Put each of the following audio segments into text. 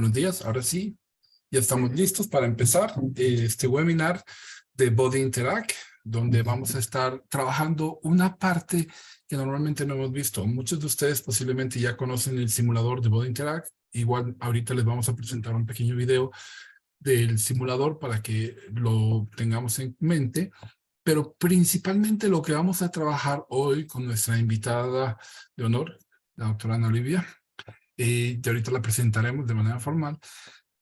Buenos días, ahora sí, ya estamos listos para empezar este webinar de Body Interact, donde vamos a estar trabajando una parte que normalmente no hemos visto. Muchos de ustedes posiblemente ya conocen el simulador de Body Interact. Igual ahorita les vamos a presentar un pequeño video del simulador para que lo tengamos en mente. Pero principalmente lo que vamos a trabajar hoy con nuestra invitada de honor, la doctora Ana Olivia, y ahorita la presentaremos de manera formal.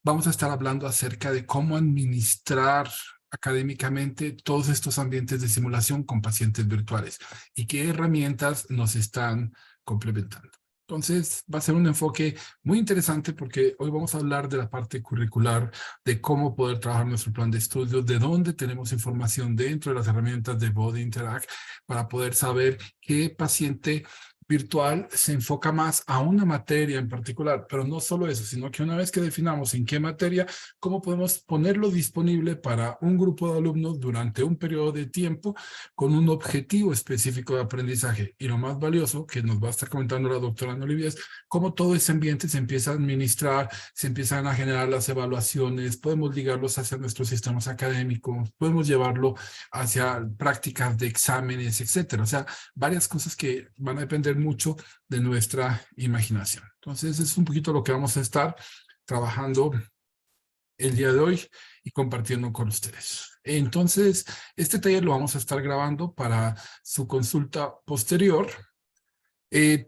Vamos a estar hablando acerca de cómo administrar académicamente todos estos ambientes de simulación con pacientes virtuales y qué herramientas nos están complementando. Entonces, va a ser un enfoque muy interesante porque hoy vamos a hablar de la parte curricular, de cómo poder trabajar nuestro plan de estudios, de dónde tenemos información dentro de las herramientas de Body Interact para poder saber qué paciente virtual se enfoca más a una materia en particular, pero no solo eso, sino que una vez que definamos en qué materia, cómo podemos ponerlo disponible para un grupo de alumnos durante un periodo de tiempo con un objetivo específico de aprendizaje. Y lo más valioso, que nos va a estar comentando la doctora Ana Olivia, es cómo todo ese ambiente se empieza a administrar, se empiezan a generar las evaluaciones, podemos ligarlos hacia nuestros sistemas académicos, podemos llevarlo hacia prácticas de exámenes, etcétera. O sea, varias cosas que van a depender mucho de nuestra imaginación. Entonces, es un poquito lo que vamos a estar trabajando el día de hoy y compartiendo con ustedes. Entonces, este taller lo vamos a estar grabando para su consulta posterior,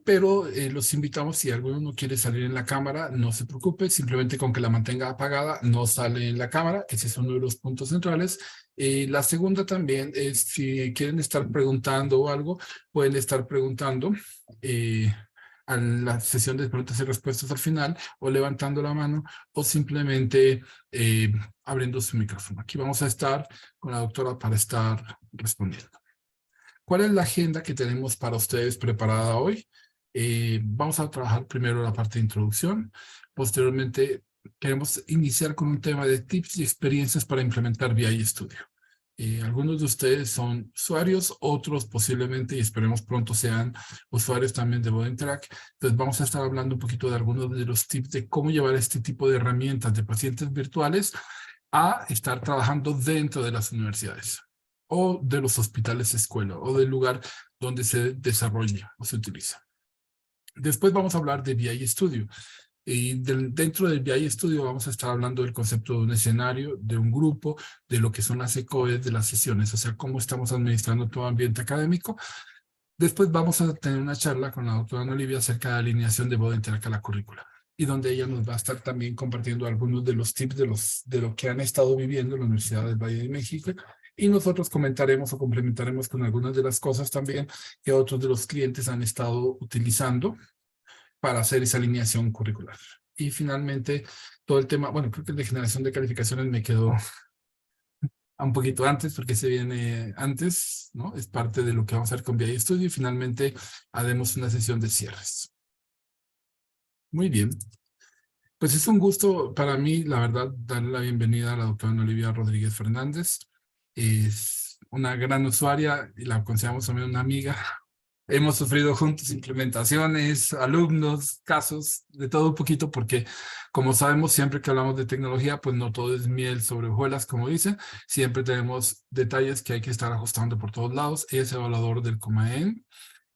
pero los invitamos, si alguno no quiere salir en la cámara, no se preocupe, simplemente con que la mantenga apagada, no sale en la cámara. Ese es uno de los puntos centrales. La segunda también es, si quieren estar preguntando o algo, pueden estar preguntando a la sesión de preguntas y respuestas al final, o levantando la mano, o simplemente abriendo su micrófono. Aquí vamos a estar con la doctora para estar respondiendo. ¿Cuál es la agenda que tenemos para ustedes preparada hoy? Vamos a trabajar primero la parte de introducción. Posteriormente, queremos iniciar con un tema de tips y experiencias para implementar BI Studio. Algunos de ustedes son usuarios, otros posiblemente, y esperemos pronto sean usuarios también de Body Interact. Entonces vamos a estar hablando un poquito de algunos de los tips de cómo llevar este tipo de herramientas de pacientes virtuales a estar trabajando dentro de las universidades, o de los hospitales escuela, o del lugar donde se desarrolla o se utiliza. Después vamos a hablar de BI Studio. Y dentro del BI Studio vamos a estar hablando del concepto de un escenario, de un grupo, de lo que son las ECOEs de las sesiones, o sea, cómo estamos administrando todo ambiente académico. Después vamos a tener una charla con la doctora Ana Olivia acerca de la alineación de Body Interact a la currícula, y donde ella nos va a estar también compartiendo algunos de los tips de lo que han estado viviendo en la Universidad del Valle de México, y nosotros comentaremos o complementaremos con algunas de las cosas también que otros de los clientes han estado utilizando para hacer esa alineación curricular. Y finalmente, todo el tema, bueno, creo que el de generación de calificaciones me quedó un poquito antes, porque se viene antes, ¿no? Es parte de lo que vamos a hacer con BI Studio, y finalmente haremos una sesión de cierres. Muy bien. Pues es un gusto para mí, la verdad, darle la bienvenida a la doctora Ana Olivia Rodríguez Fernández. Es una gran usuaria y la consideramos también una amiga. Hemos sufrido juntos implementaciones, alumnos, casos, de todo un poquito, porque como sabemos, siempre que hablamos de tecnología, pues no todo es miel sobre hojuelas, como dicen. Siempre tenemos detalles que hay que estar ajustando por todos lados. Ella es evaluador del COMAEN,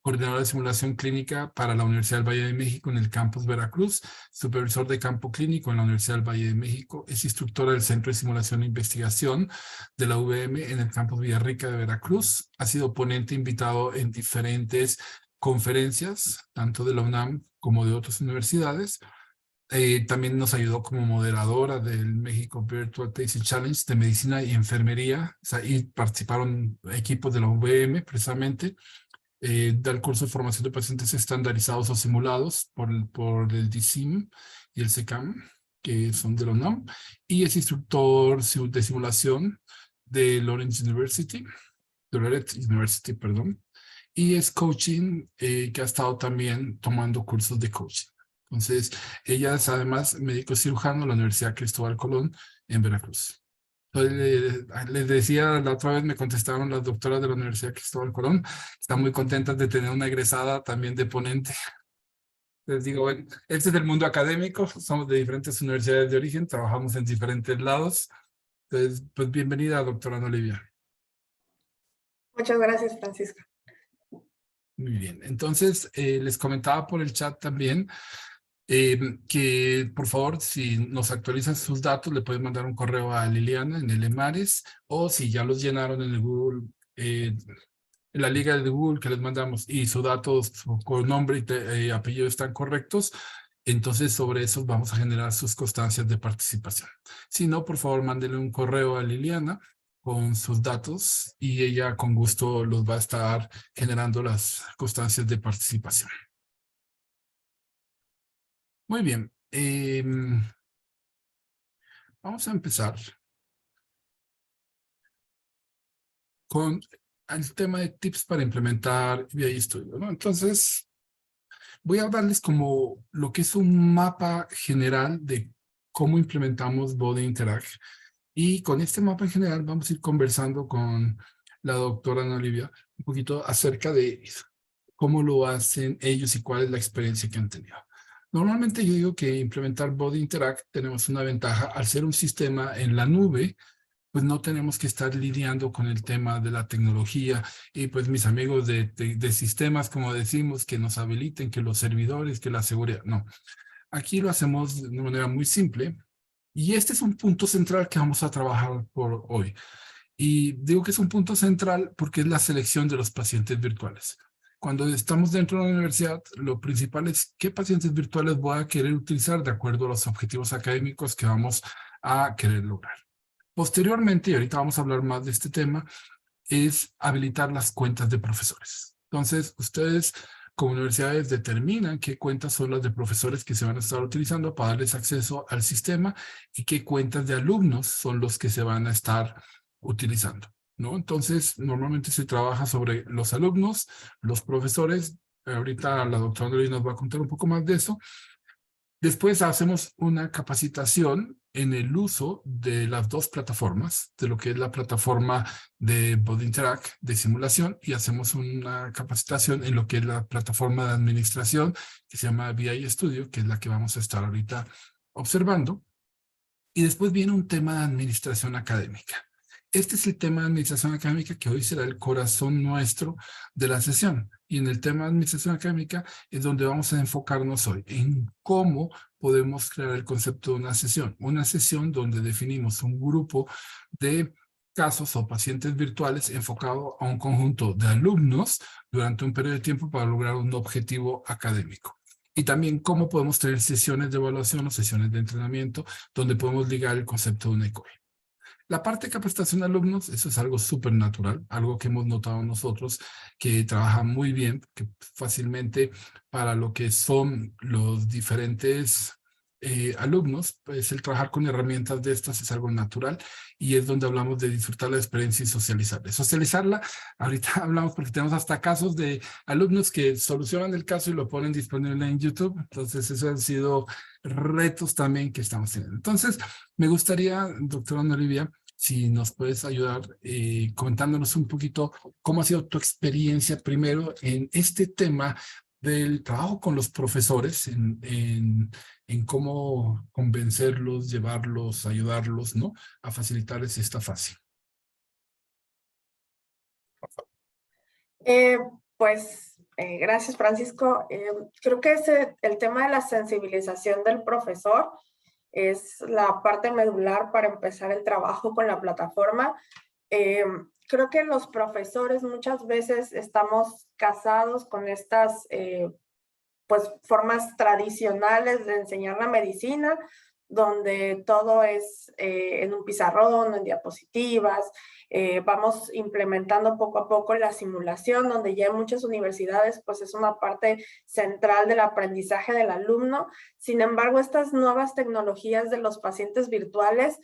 coordinador de simulación clínica para la Universidad del Valle de México en el campus Veracruz, supervisor de campo clínico en la Universidad del Valle de México, es instructora del Centro de Simulación e Investigación de la UVM en el campus Villarrica de Veracruz, ha sido ponente invitado en diferentes conferencias, tanto de la UNAM como de otras universidades. También nos ayudó como moderadora del México Virtual Thesis Challenge de Medicina y Enfermería, o sea, y participaron equipos de la UVM precisamente. Da el curso de formación de pacientes estandarizados o simulados por el DSIM y el SECAM, que son de la UNAM, y es instructor de simulación de Loretto University, perdón, y es coaching, que ha estado también tomando cursos de coaching. Entonces, ella es además médico cirujano de la Universidad Cristóbal Colón en Veracruz. Les decía, la otra vez me contestaron las doctoras de la Universidad Cristóbal Colón, están muy contentas de tener una egresada también de ponente Les digo, bueno, este es el mundo académico, somos de diferentes universidades de origen, trabajamos en diferentes lados. Entonces, pues bienvenida, doctora Ana Olivia. Muchas gracias, Francisco. Muy bien, entonces les comentaba por el chat también que por favor, si nos actualizan sus datos, le pueden mandar un correo a Liliana en el EMARES, o si ya los llenaron en el Google, en la liga de Google que les mandamos y sus datos con nombre y apellido están correctos, entonces sobre eso vamos a generar sus constancias de participación. Si no, por favor, mándenle un correo a Liliana con sus datos y ella con gusto los va a estar generando las constancias de participación. Muy bien. Vamos a empezar con el tema de tips para implementar VI Studio, ¿no? Entonces, voy a darles como lo que es un mapa general de cómo implementamos Body Interact. Y con este mapa en general vamos a ir conversando con la doctora Ana Olivia un poquito acerca de cómo lo hacen ellos y cuál es la experiencia que han tenido. Normalmente yo digo que implementar Body Interact tenemos una ventaja al ser un sistema en la nube, pues no tenemos que estar lidiando con el tema de la tecnología y pues mis amigos de sistemas, como decimos, que nos habiliten, que los servidores, que la seguridad. No, aquí lo hacemos de una manera muy simple y este es un punto central que vamos a trabajar por hoy. Y digo que es un punto central porque es la selección de los pacientes virtuales. Cuando estamos dentro de la universidad, lo principal es qué pacientes virtuales voy a querer utilizar de acuerdo a los objetivos académicos que vamos a querer lograr. Posteriormente, y ahorita vamos a hablar más de este tema, es habilitar las cuentas de profesores. Entonces, ustedes como universidades determinan qué cuentas son las de profesores que se van a estar utilizando para darles acceso al sistema y qué cuentas de alumnos son los que se van a estar utilizando, ¿no? Entonces, normalmente se trabaja sobre los alumnos, los profesores. Ahorita la doctora Andrés nos va a contar un poco más de eso. Después hacemos una capacitación en el uso de las dos plataformas, de lo que es la plataforma de Body Interact de simulación, y hacemos una capacitación en lo que es la plataforma de administración que se llama VI Studio, que es la que vamos a estar ahorita observando. Y después viene un tema de administración académica. Este es el tema de administración académica que hoy será el corazón nuestro de la sesión. Y en el tema de administración académica es donde vamos a enfocarnos hoy, en cómo podemos crear el concepto de una sesión. Una sesión donde definimos un grupo de casos o pacientes virtuales enfocado a un conjunto de alumnos durante un periodo de tiempo para lograr un objetivo académico. Y también cómo podemos tener sesiones de evaluación o sesiones de entrenamiento donde podemos ligar el concepto de un ECOE. La parte de capacitación de alumnos, eso es algo súper natural, algo que hemos notado nosotros, que trabaja muy bien, que fácilmente para lo que son los diferentes alumnos, pues el trabajar con herramientas de estas es algo natural y es donde hablamos de disfrutar la experiencia y socializarla. Socializarla, ahorita hablamos porque tenemos hasta casos de alumnos que solucionan el caso y lo ponen disponible en YouTube, entonces esos han sido retos también que estamos teniendo. Entonces, me gustaría, doctora Ana Olivia, si nos puedes ayudar comentándonos un poquito cómo ha sido tu experiencia primero en este tema del trabajo con los profesores, en cómo convencerlos, llevarlos, ayudarlos, ¿no? A facilitarles esta fase. Eh, Gracias, Francisco. Creo que el tema de la sensibilización del profesor es la parte medular para empezar el trabajo con la plataforma. Creo que los profesores muchas veces estamos casados con estas formas tradicionales de enseñar la medicina, donde todo es en un pizarrón, en diapositivas. Vamos implementando poco a poco la simulación, donde ya en muchas universidades pues es una parte central del aprendizaje del alumno. Sin embargo, estas nuevas tecnologías de los pacientes virtuales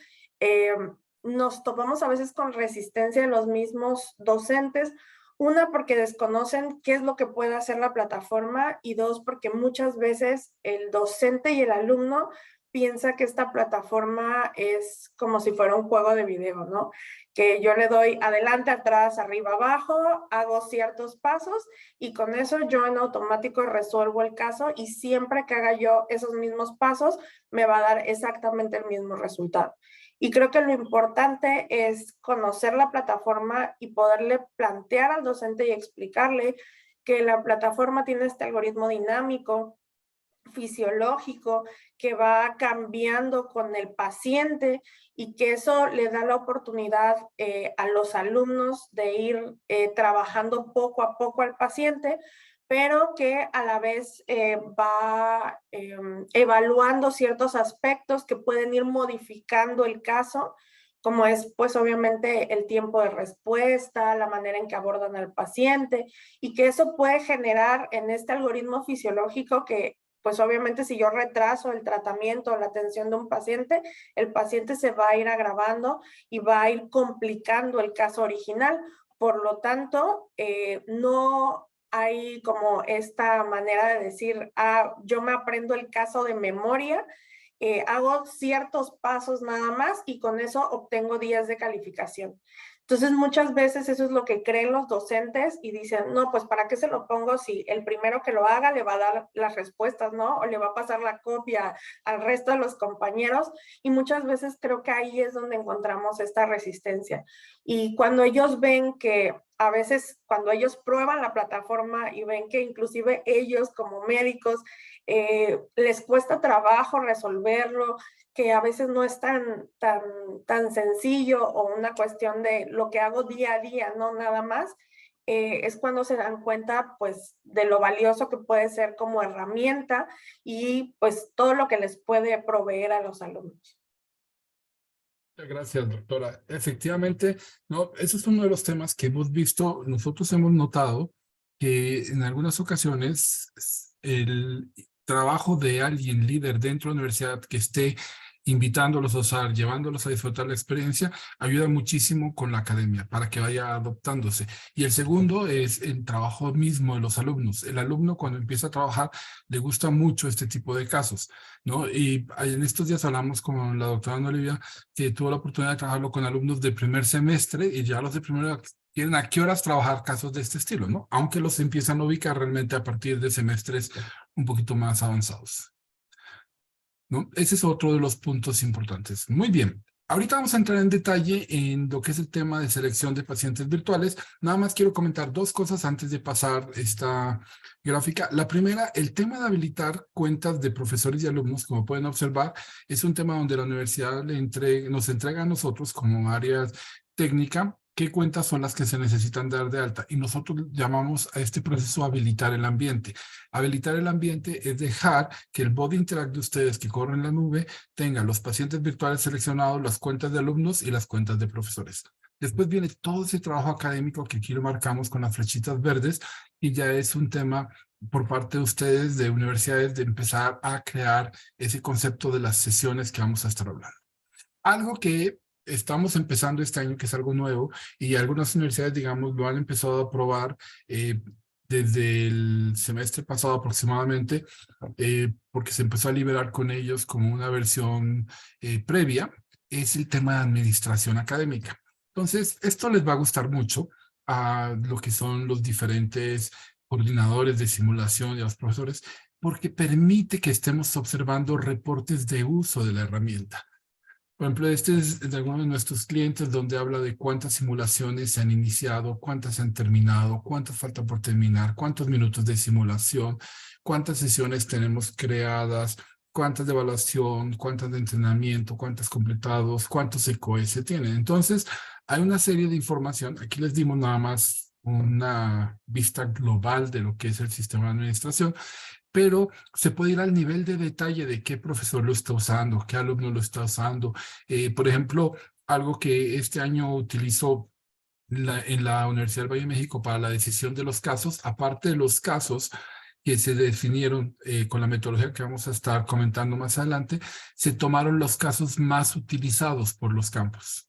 nos topamos a veces con resistencia de los mismos docentes. Una, porque desconocen qué es lo que puede hacer la plataforma, y dos, porque muchas veces el docente y el alumno piensa que esta plataforma es como si fuera un juego de video, ¿no? Que yo le doy adelante, atrás, arriba, abajo, hago ciertos pasos y con eso yo en automático resuelvo el caso y siempre que haga yo esos mismos pasos me va a dar exactamente el mismo resultado. Y creo que lo importante es conocer la plataforma y poderle plantear al docente y explicarle que la plataforma tiene este algoritmo dinámico, fisiológico, que va cambiando con el paciente y que eso le da la oportunidad a los alumnos de ir trabajando poco a poco al paciente, pero que a la vez va evaluando ciertos aspectos que pueden ir modificando el caso, como es pues obviamente el tiempo de respuesta, la manera en que abordan al paciente, y que eso puede generar en este algoritmo fisiológico que pues obviamente si yo retraso el tratamiento o la atención de un paciente, el paciente se va a ir agravando y va a ir complicando el caso original. Por lo tanto, no hay como esta manera de decir, yo me aprendo el caso de memoria, hago ciertos pasos nada más y con eso obtengo 10 de calificación. Entonces, muchas veces eso es lo que creen los docentes y dicen, no, pues ¿para qué se lo pongo si el primero que lo haga le va a dar las respuestas, ¿no? O le va a pasar la copia al resto de los compañeros. Y muchas veces creo que ahí es donde encontramos esta resistencia. Y cuando ellos ven que a veces, cuando ellos prueban la plataforma y ven que inclusive ellos como médicos les cuesta trabajo resolverlo, que a veces no es tan sencillo o una cuestión de lo que hago día a día, no nada más, es cuando se dan cuenta pues de lo valioso que puede ser como herramienta y pues todo lo que les puede proveer a los alumnos. Muchas gracias, doctora. Efectivamente, no, ese es uno de los temas que hemos visto. Nosotros hemos notado que en algunas ocasiones el trabajo de alguien líder dentro de la universidad que esté invitándolos a usar, llevándolos a disfrutar la experiencia, ayuda muchísimo con la academia para que vaya adoptándose. Y el segundo es el trabajo mismo de los alumnos. El alumno cuando empieza a trabajar le gusta mucho este tipo de casos, ¿no? Y en estos días hablamos con la doctora Ana Olivia, que tuvo la oportunidad de trabajarlo con alumnos de primer semestre y ya los de primero tienen a qué horas trabajar casos de este estilo, ¿no? Aunque los empiezan a ubicar realmente a partir de semestres un poquito más avanzados, ¿no? Ese es otro de los puntos importantes. Muy bien. Ahorita vamos a entrar en detalle en lo que es el tema de selección de pacientes virtuales. Nada más quiero comentar dos cosas antes de pasar esta gráfica. La primera, el tema de habilitar cuentas de profesores y alumnos, como pueden observar, es un tema donde la universidad nos entrega a nosotros como área técnica qué cuentas son las que se necesitan dar de alta. Y nosotros llamamos a este proceso habilitar el ambiente. Habilitar el ambiente es dejar que el bot interact de ustedes que corre en la nube tenga los pacientes virtuales seleccionados, las cuentas de alumnos y las cuentas de profesores. Después viene todo ese trabajo académico que aquí lo marcamos con las flechitas verdes y ya es un tema por parte de ustedes de universidades de empezar a crear ese concepto de las sesiones que vamos a estar hablando. Algo que estamos empezando este año, que es algo nuevo, y algunas universidades, digamos, lo han empezado a probar desde el semestre pasado aproximadamente, porque se empezó a liberar con ellos como una versión previa, es el tema de administración académica. Entonces, esto les va a gustar mucho a lo que son los diferentes coordinadores de simulación y a los profesores, porque permite que estemos observando reportes de uso de la herramienta. Por ejemplo, este es de algunos de nuestros clientes donde habla de cuántas simulaciones se han iniciado, cuántas se han terminado, cuántas faltan por terminar, cuántos minutos de simulación, cuántas sesiones tenemos creadas, cuántas de evaluación, cuántas de entrenamiento, cuántas completados, cuántos ECOS tienen. Entonces, hay una serie de información. Aquí les dimos nada más una vista global de lo que es el sistema de administración, pero se puede ir al nivel de detalle de qué profesor lo está usando, qué alumno lo está usando. Por ejemplo, algo que este año utilizó en la Universidad del Valle de México para la decisión de los casos, aparte de los casos que se definieron con la metodología que vamos a estar comentando más adelante, se tomaron los casos más utilizados por los campus.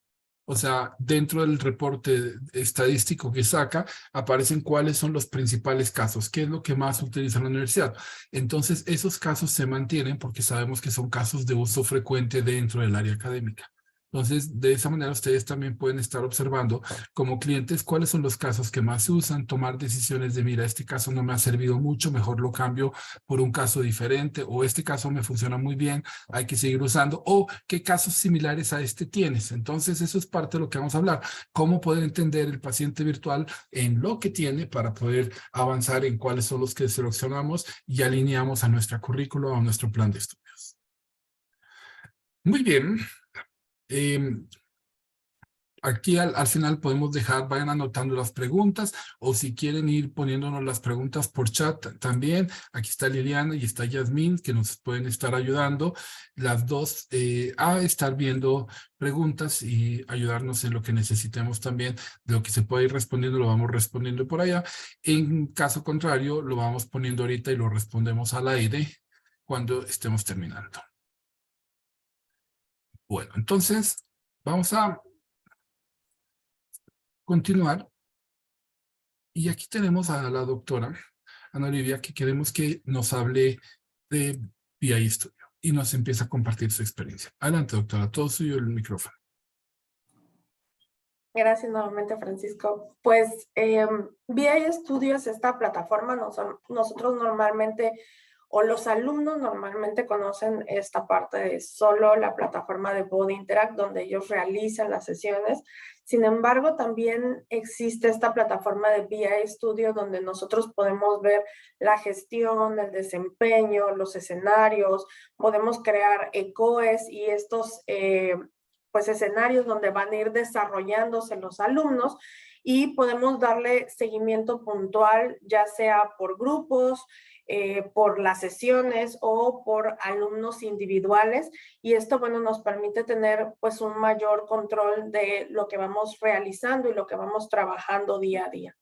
O sea, dentro del reporte estadístico que saca, aparecen cuáles son los principales casos, qué es lo que más utiliza la universidad. Entonces, esos casos se mantienen porque sabemos que son casos de uso frecuente dentro del área académica. Entonces, de esa manera ustedes también pueden estar observando como clientes cuáles son los casos que más se usan, tomar decisiones de, mira, este caso no me ha servido mucho, mejor lo cambio por un caso diferente, o este caso me funciona muy bien, hay que seguir usando, o qué casos similares a este tienes. Entonces, eso es parte de lo que vamos a hablar, cómo poder entender el paciente virtual en lo que tiene para poder avanzar en cuáles son los que seleccionamos y alineamos a nuestra currícula o a nuestro plan de estudios. Muy bien. Aquí al final podemos dejar, vayan anotando las preguntas, o si quieren ir poniéndonos las preguntas por chat también. Aquí está Liliana y está Yasmín, que nos pueden estar ayudando las dos a estar viendo preguntas y ayudarnos en lo que necesitemos también. De lo que se puede ir respondiendo, lo vamos respondiendo por allá. En caso contrario, lo vamos poniendo ahorita y lo respondemos al aire cuando estemos terminando. Bueno, entonces vamos a continuar. Y aquí tenemos a la doctora Ana Olivia, que queremos que nos hable de BI Studio y nos empiece a compartir su experiencia. Adelante, doctora, todo suyo el micrófono. Gracias nuevamente, Francisco. Pues BI Studio es esta plataforma. Nosotros normalmente, o los alumnos normalmente conocen esta parte de solo la plataforma de Body Interact, donde ellos realizan las sesiones. Sin embargo, también existe esta plataforma de BI Studio donde nosotros podemos ver la gestión, el desempeño, los escenarios, podemos crear ECOES y estos pues escenarios donde van a ir desarrollándose los alumnos y podemos darle seguimiento puntual, ya sea por grupos, por las sesiones o por alumnos individuales, y esto, bueno, nos permite tener pues un mayor control de lo que vamos realizando y lo que vamos trabajando día a día.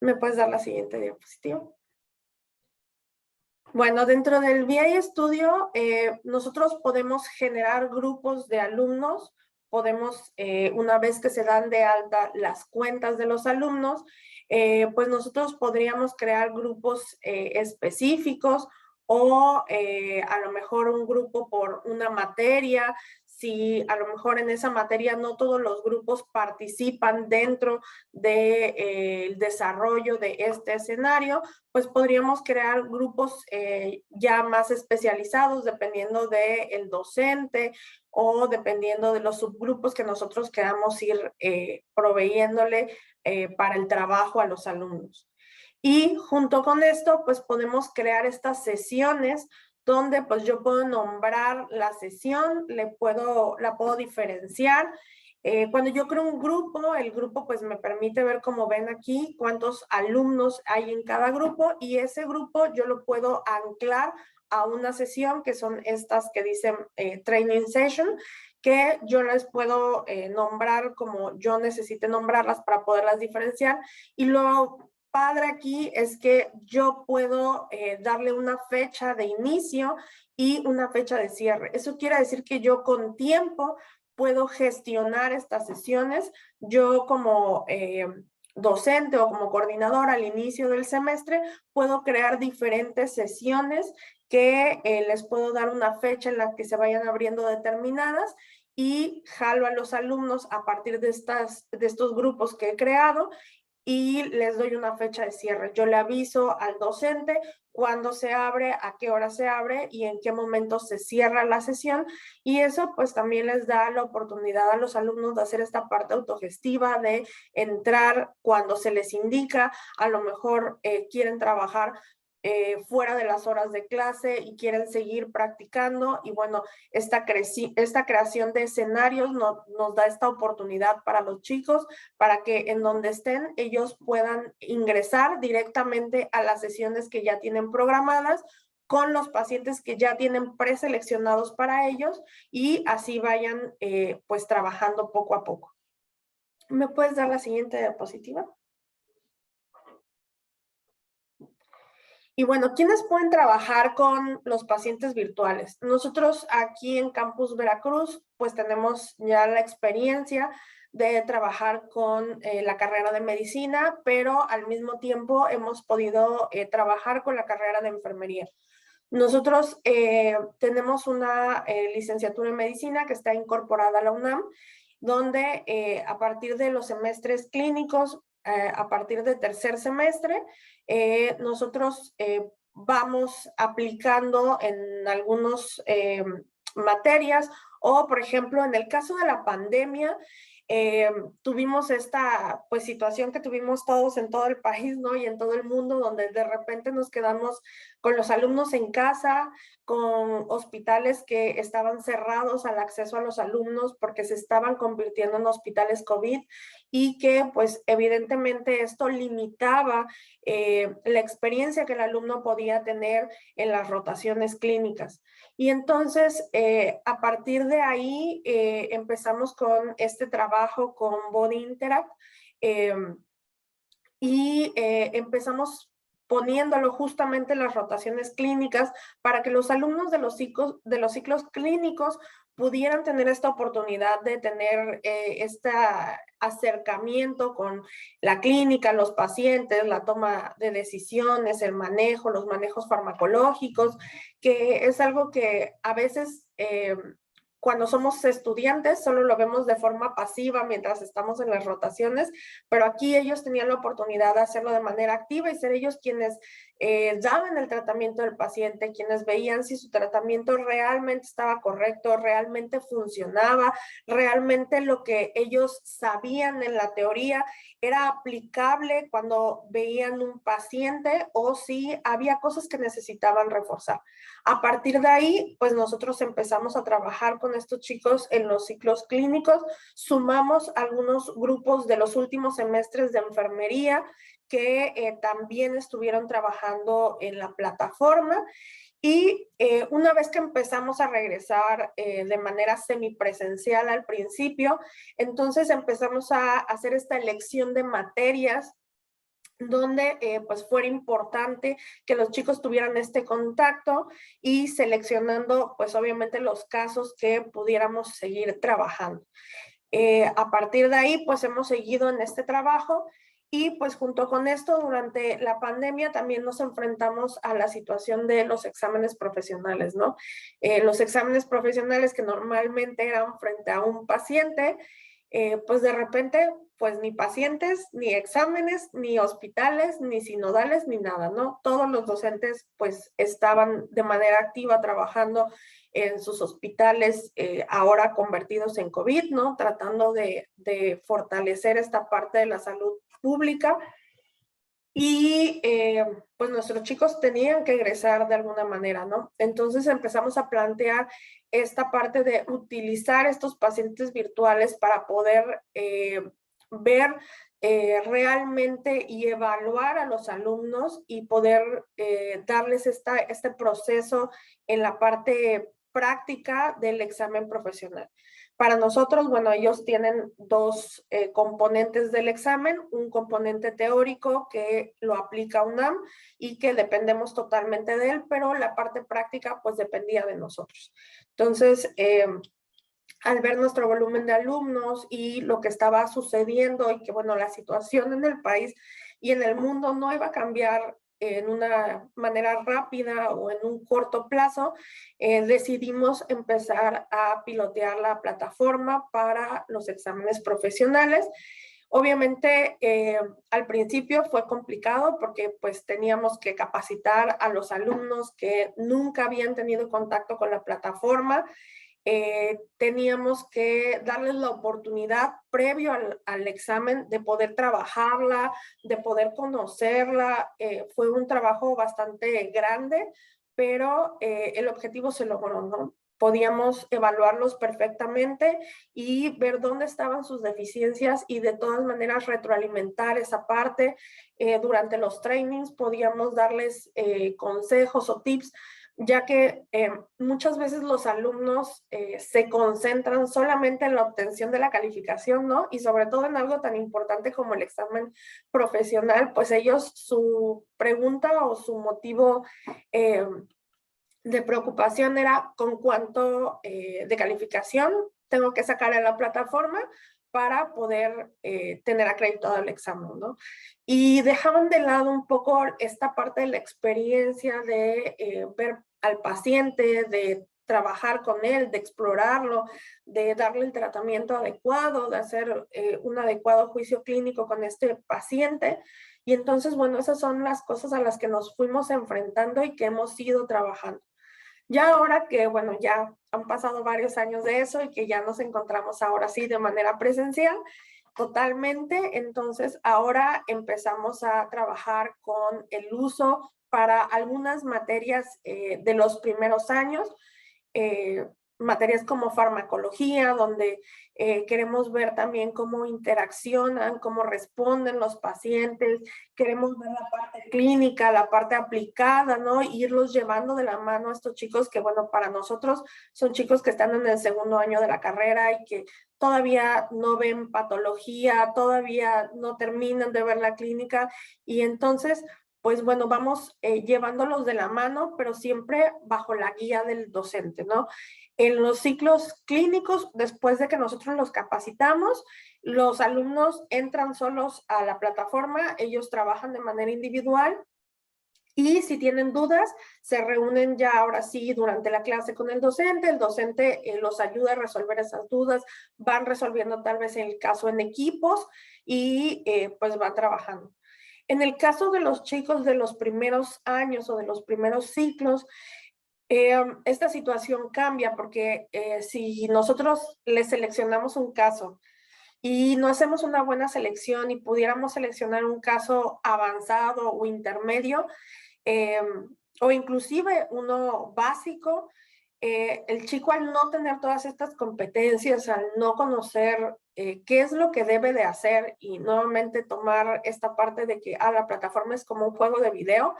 ¿Me puedes dar la siguiente diapositiva? Bueno, dentro del BI Studio, nosotros podemos generar grupos de alumnos, podemos, una vez que se dan de alta las cuentas de los alumnos, pues nosotros podríamos crear grupos específicos o a lo mejor un grupo por una materia. Si a lo mejor en esa materia no todos los grupos participan dentro del desarrollo de este escenario, pues podríamos crear grupos ya más especializados dependiendo del docente o dependiendo de los subgrupos que nosotros queramos ir proveyéndole para el trabajo a los alumnos. Y junto con esto, pues podemos crear estas sesiones donde pues yo puedo nombrar la sesión, la puedo diferenciar. Cuando yo creo un grupo, el grupo pues me permite ver, como ven aquí, cuántos alumnos hay en cada grupo, y ese grupo yo lo puedo anclar a una sesión, que son estas que dicen Training Session, que yo les puedo nombrar como yo necesite nombrarlas para poderlas diferenciar. Y lo padre aquí es que yo puedo darle una fecha de inicio y una fecha de cierre. Eso quiere decir que yo con tiempo puedo gestionar estas sesiones. Yo como docente o como coordinadora al inicio del semestre puedo crear diferentes sesiones que les puedo dar una fecha en la que se vayan abriendo determinadas, y jalo a los alumnos a partir de estos grupos que he creado y les doy una fecha de cierre. Yo le aviso al docente cuándo se abre, a qué hora se abre y en qué momento se cierra la sesión, y eso pues también les da la oportunidad a los alumnos de hacer esta parte autogestiva, de entrar cuando se les indica. A lo mejor quieren trabajar fuera de las horas de clase y quieren seguir practicando, y bueno, esta creación de escenarios nos da esta oportunidad para los chicos, para que en donde estén ellos puedan ingresar directamente a las sesiones que ya tienen programadas con los pacientes que ya tienen preseleccionados para ellos, y así vayan pues trabajando poco a poco. ¿Me puedes dar la siguiente diapositiva? Y bueno, ¿quiénes pueden trabajar con los pacientes virtuales? Nosotros aquí en Campus Veracruz, pues tenemos ya la experiencia de trabajar con la carrera de medicina, pero al mismo tiempo hemos podido trabajar con la carrera de enfermería. Nosotros tenemos una licenciatura en medicina que está incorporada a la UNAM, donde a partir de los semestres clínicos, a partir de tercer semestre, nosotros vamos aplicando en algunas materias, o por ejemplo, en el caso de la pandemia, tuvimos esta pues situación que tuvimos todos en todo el país, ¿no? Y en todo el mundo, donde de repente nos quedamos con los alumnos en casa, con hospitales que estaban cerrados al acceso a los alumnos porque se estaban convirtiendo en hospitales COVID, y que pues evidentemente esto limitaba la experiencia que el alumno podía tener en las rotaciones clínicas. Y entonces, a partir de ahí, empezamos con este trabajo con Body Interact, y empezamos poniéndolo justamente en las rotaciones clínicas para que los alumnos de los ciclos clínicos pudieran tener esta oportunidad de tener este acercamiento con la clínica, los pacientes, la toma de decisiones, el manejo, los manejos farmacológicos, que es algo que a veces cuando somos estudiantes solo lo vemos de forma pasiva mientras estamos en las rotaciones, pero aquí ellos tenían la oportunidad de hacerlo de manera activa y ser ellos quienes daban el tratamiento del paciente, quienes veían si su tratamiento realmente estaba correcto, realmente funcionaba, realmente lo que ellos sabían en la teoría era aplicable cuando veían un paciente, o si había cosas que necesitaban reforzar. A partir de ahí, pues nosotros empezamos a trabajar con estos chicos en los ciclos clínicos, sumamos algunos grupos de los últimos semestres de enfermería que también estuvieron trabajando en la plataforma, y una vez que empezamos a regresar de manera semipresencial al principio, entonces empezamos a hacer esta elección de materias donde pues fuera importante que los chicos tuvieran este contacto, y seleccionando pues obviamente los casos que pudiéramos seguir trabajando. A partir de ahí pues hemos seguido en este trabajo, y pues junto con esto durante la pandemia también nos enfrentamos a la situación de los exámenes profesionales, ¿no? Los exámenes profesionales que normalmente eran frente a un paciente, pues de repente pues ni pacientes, ni exámenes, ni hospitales, ni sinodales, ni nada, ¿no? Todos los docentes pues estaban de manera activa trabajando en sus hospitales ahora convertidos en COVID, ¿no? Tratando de fortalecer esta parte de la salud pública. Y pues nuestros chicos tenían que egresar de alguna manera, ¿no? Entonces empezamos a plantear esta parte de utilizar estos pacientes virtuales para poder ver realmente y evaluar a los alumnos, y poder darles este proceso en la parte práctica del examen profesional. Para nosotros, bueno, ellos tienen dos componentes del examen, un componente teórico que lo aplica UNAM y que dependemos totalmente de él, pero la parte práctica pues dependía de nosotros. Entonces, al ver nuestro volumen de alumnos y lo que estaba sucediendo, y que bueno, la situación en el país y en el mundo no iba a cambiar en una manera rápida o en un corto plazo, decidimos empezar a pilotear la plataforma para los exámenes profesionales. Obviamente, al principio fue complicado porque pues teníamos que capacitar a los alumnos que nunca habían tenido contacto con la plataforma. Teníamos que darles la oportunidad previo al examen de poder trabajarla, de poder conocerla. Fue un trabajo bastante grande, pero el objetivo se logró, ¿no? Podíamos evaluarlos perfectamente y ver dónde estaban sus deficiencias, y de todas maneras retroalimentar esa parte. Durante los trainings podíamos darles consejos o tips ya que muchas veces los alumnos se concentran solamente en la obtención de la calificación, ¿no? Y sobre todo en algo tan importante como el examen profesional, pues ellos, su pregunta o su motivo de preocupación era con cuánto de calificación tengo que sacar a la plataforma para poder tener acreditado el examen, ¿no? Y dejaban de lado un poco esta parte de la experiencia de ver al paciente, de trabajar con él, de explorarlo, de darle el tratamiento adecuado, de hacer un adecuado juicio clínico con este paciente. Y entonces, bueno, esas son las cosas a las que nos fuimos enfrentando y que hemos ido trabajando. Ya ahora que, bueno, ya han pasado varios años de eso y que ya nos encontramos ahora sí de manera presencial, totalmente, entonces ahora empezamos a trabajar con el uso para algunas materias de los primeros años, eh, materias como farmacología, donde queremos ver también cómo interaccionan, cómo responden los pacientes, queremos ver la parte clínica, la parte aplicada, ¿no? Irlos llevando de la mano a estos chicos que, bueno, para nosotros son chicos que están en el segundo año de la carrera y que todavía no ven patología, todavía no terminan de ver la clínica y entonces pues bueno, vamos llevándolos de la mano, pero siempre bajo la guía del docente, ¿no? En los ciclos clínicos, después de que nosotros los capacitamos, los alumnos entran solos a la plataforma, ellos trabajan de manera individual y si tienen dudas, se reúnen ya ahora sí durante la clase con el docente los ayuda a resolver esas dudas, van resolviendo tal vez el caso en equipos y pues van trabajando. En el caso de los chicos de los primeros años o de los primeros ciclos, esta situación cambia porque si nosotros les seleccionamos un caso y no hacemos una buena selección y pudiéramos seleccionar un caso avanzado o intermedio, eh, o inclusive uno básico, el chico al no tener todas estas competencias, al no conocer qué es lo que debe de hacer y nuevamente tomar esta parte de que la plataforma es como un juego de video,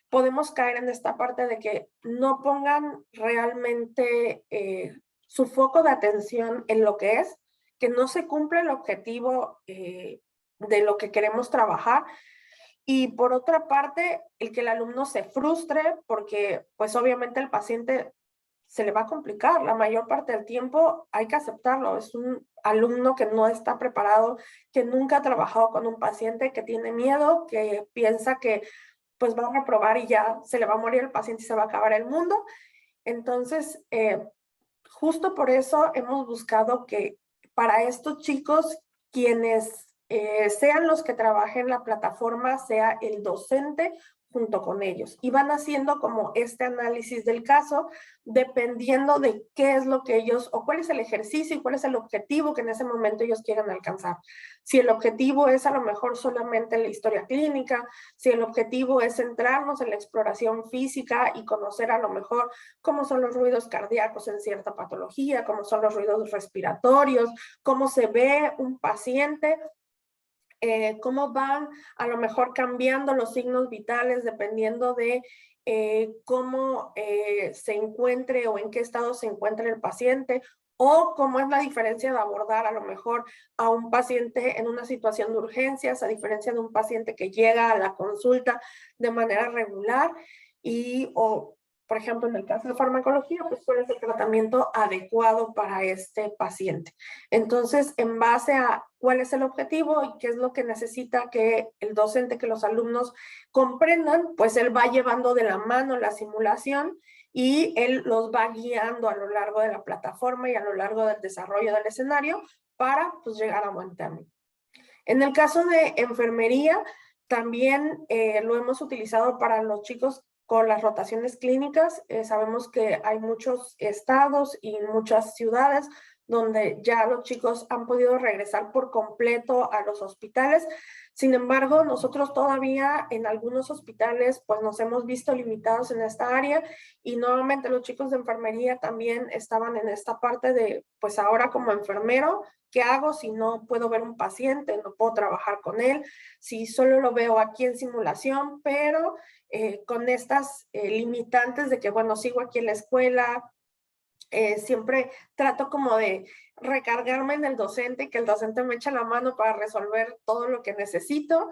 podemos caer en esta parte de que no pongan realmente su foco de atención en lo que es, que no se cumple el objetivo de lo que queremos trabajar. Y por otra parte, el que el alumno se frustre porque pues obviamente el paciente se le va a complicar. La mayor parte del tiempo hay que aceptarlo. Es un alumno que no está preparado, que nunca ha trabajado con un paciente, que tiene miedo, que piensa que pues va a reprobar y ya se le va a morir el paciente y se va a acabar el mundo. Entonces, justo por eso hemos buscado que para estos chicos, quienes sean los que trabajen la plataforma, sea el docente junto con ellos. Y van haciendo como este análisis del caso, dependiendo de qué es lo que ellos, o cuál es el ejercicio y cuál es el objetivo que en ese momento ellos quieran alcanzar. Si el objetivo es a lo mejor solamente la historia clínica, si el objetivo es centrarnos en la exploración física y conocer a lo mejor cómo son los ruidos cardíacos en cierta patología, cómo son los ruidos respiratorios, cómo se ve un paciente, cómo van a lo mejor cambiando los signos vitales dependiendo de cómo se encuentre o en qué estado se encuentra el paciente, o cómo es la diferencia de abordar a lo mejor a un paciente en una situación de urgencias, a diferencia de un paciente que llega a la consulta de manera regular o por ejemplo, en el caso de farmacología, pues cuál es el tratamiento adecuado para este paciente. Entonces, en base a cuál es el objetivo y qué es lo que necesita que el docente, que los alumnos comprendan, pues él va llevando de la mano la simulación y él los va guiando a lo largo de la plataforma y a lo largo del desarrollo del escenario para pues llegar a buen término. En el caso de enfermería, también lo hemos utilizado para los chicos con las rotaciones clínicas. Sabemos que hay muchos estados y muchas ciudades donde ya los chicos han podido regresar por completo a los hospitales. Sin embargo, nosotros todavía en algunos hospitales pues nos hemos visto limitados en esta área, y nuevamente los chicos de enfermería también estaban en esta parte de pues ahora como enfermero, ¿qué hago si no puedo ver un paciente, no puedo trabajar con él, si solo lo veo aquí en simulación, pero con estas limitantes de que bueno, sigo aquí en la escuela? Siempre trato como de recargarme en el docente y que el docente me eche la mano para resolver todo lo que necesito.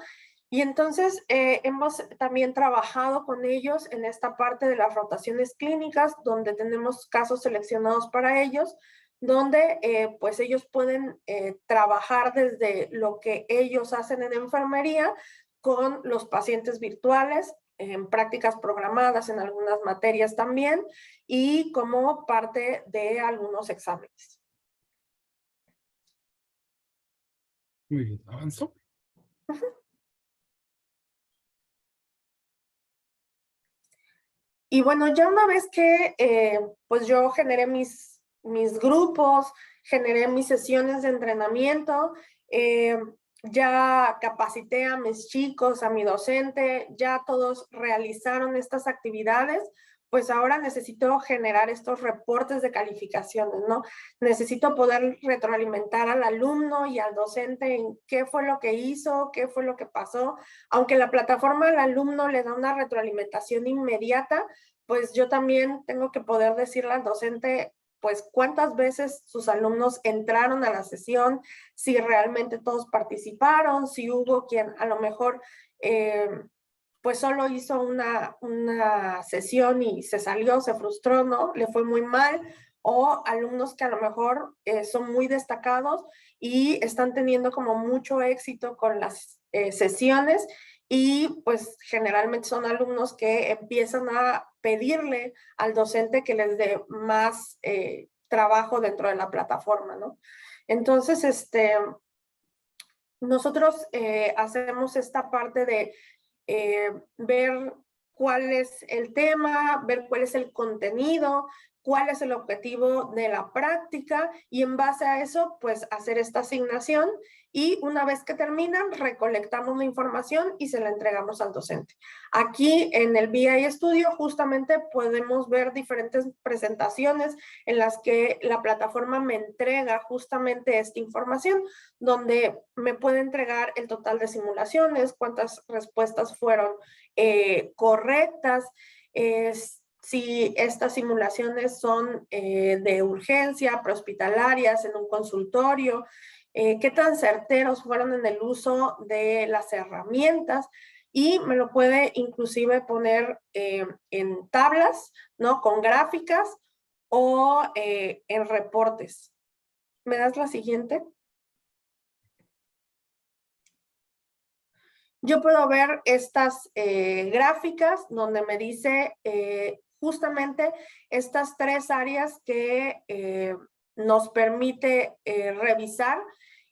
Y entonces hemos también trabajado con ellos en esta parte de las rotaciones clínicas, donde tenemos casos seleccionados para ellos, donde pues ellos pueden trabajar desde lo que ellos hacen en enfermería con los pacientes virtuales, en prácticas programadas en algunas materias también, y como parte de algunos exámenes. Muy bien, avanzo. Y bueno, ya una vez que pues yo generé mis grupos, generé mis sesiones de entrenamiento, ya capacité a mis chicos, a mi docente, ya todos realizaron estas actividades, pues ahora necesito generar estos reportes de calificaciones, ¿no? Necesito poder retroalimentar al alumno y al docente en qué fue lo que hizo, qué fue lo que pasó. Aunque la plataforma al alumno le da una retroalimentación inmediata, pues yo también tengo que poder decirle al docente pues cuántas veces sus alumnos entraron a la sesión, si realmente todos participaron, si hubo quien a lo mejor pues solo hizo una sesión y se salió, se frustró, ¿no? Le fue muy mal, o alumnos que a lo mejor son muy destacados y están teniendo como mucho éxito con las sesiones, y pues generalmente son alumnos que empiezan a pedirle al docente que les dé más trabajo dentro de la plataforma, ¿no? Entonces, nosotros hacemos esta parte de ver cuál es el tema, ver cuál es el contenido, cuál es el objetivo de la práctica, y en base a eso, pues hacer esta asignación, y una vez que terminan, recolectamos la información y se la entregamos al docente. Aquí en el BI Studio justamente podemos ver diferentes presentaciones en las que la plataforma me entrega justamente esta información, donde me puede entregar el total de simulaciones, cuántas respuestas fueron correctas, si estas simulaciones son de urgencia, prehospitalarias, en un consultorio, qué tan certeros fueron en el uso de las herramientas, y me lo puede inclusive poner en tablas, ¿no? Con gráficas, o en reportes. ¿Me das la siguiente? Yo puedo ver estas gráficas donde me dice justamente estas tres áreas que nos permite revisar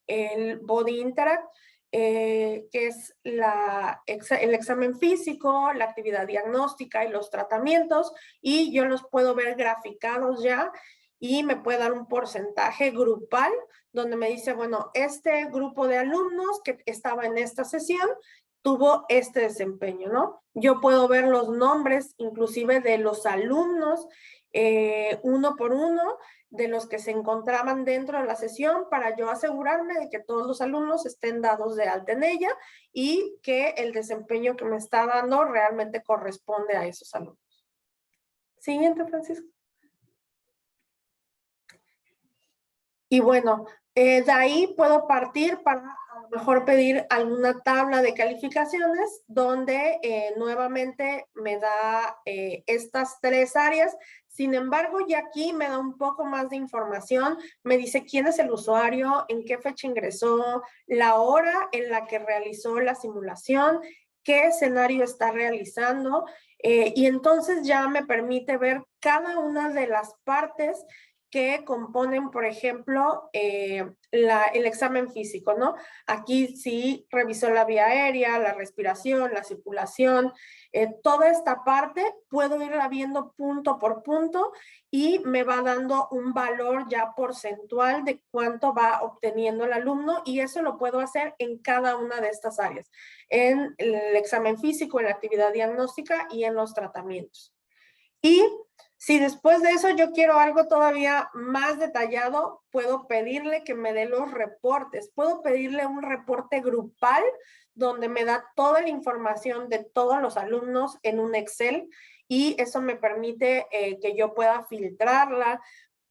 el Body Interact, que es el examen físico, la actividad diagnóstica y los tratamientos, y yo los puedo ver graficados ya, y me puede dar un porcentaje grupal donde me dice, bueno, este grupo de alumnos que estaba en esta sesión tuvo este desempeño, ¿no? Yo puedo ver los nombres inclusive de los alumnos uno por uno, de los que se encontraban dentro de la sesión, para yo asegurarme de que todos los alumnos estén dados de alta en ella y que el desempeño que me está dando realmente corresponde a esos alumnos. Siguiente, Francisco. Y bueno, de ahí puedo partir para a lo mejor pedir alguna tabla de calificaciones donde nuevamente me da estas tres áreas. Sin embargo, ya aquí me da un poco más de información. Me dice quién es el usuario, en qué fecha ingresó, la hora en la que realizó la simulación, qué escenario está realizando, y entonces ya me permite ver cada una de las partes que componen, por ejemplo, el examen físico, ¿no? Aquí sí revisó la vía aérea, la respiración, la circulación, toda esta parte puedo irla viendo punto por punto y me va dando un valor ya porcentual de cuánto va obteniendo el alumno, y eso lo puedo hacer en cada una de estas áreas, en el examen físico, en la actividad diagnóstica y en los tratamientos. Y si después de eso yo quiero algo todavía más detallado, puedo pedirle que me dé los reportes. Puedo pedirle un reporte grupal donde me da toda la información de todos los alumnos en un Excel, y eso me permite que yo pueda filtrarla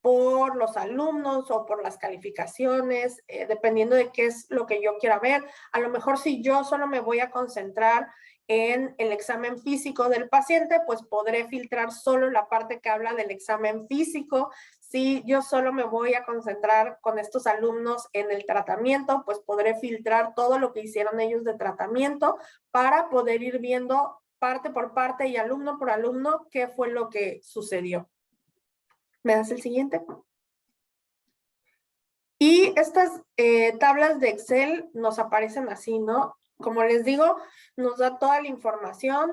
por los alumnos o por las calificaciones, dependiendo de qué es lo que yo quiera ver. A lo mejor si yo solo me voy a concentrar en el examen físico del paciente, pues podré filtrar solo la parte que habla del examen físico. Si yo solo me voy a concentrar con estos alumnos en el tratamiento, pues podré filtrar todo lo que hicieron ellos de tratamiento para poder ir viendo parte por parte y alumno por alumno qué fue lo que sucedió. ¿Me das el siguiente? Y estas tablas de Excel nos aparecen así, ¿no? Como les digo, nos da toda la información,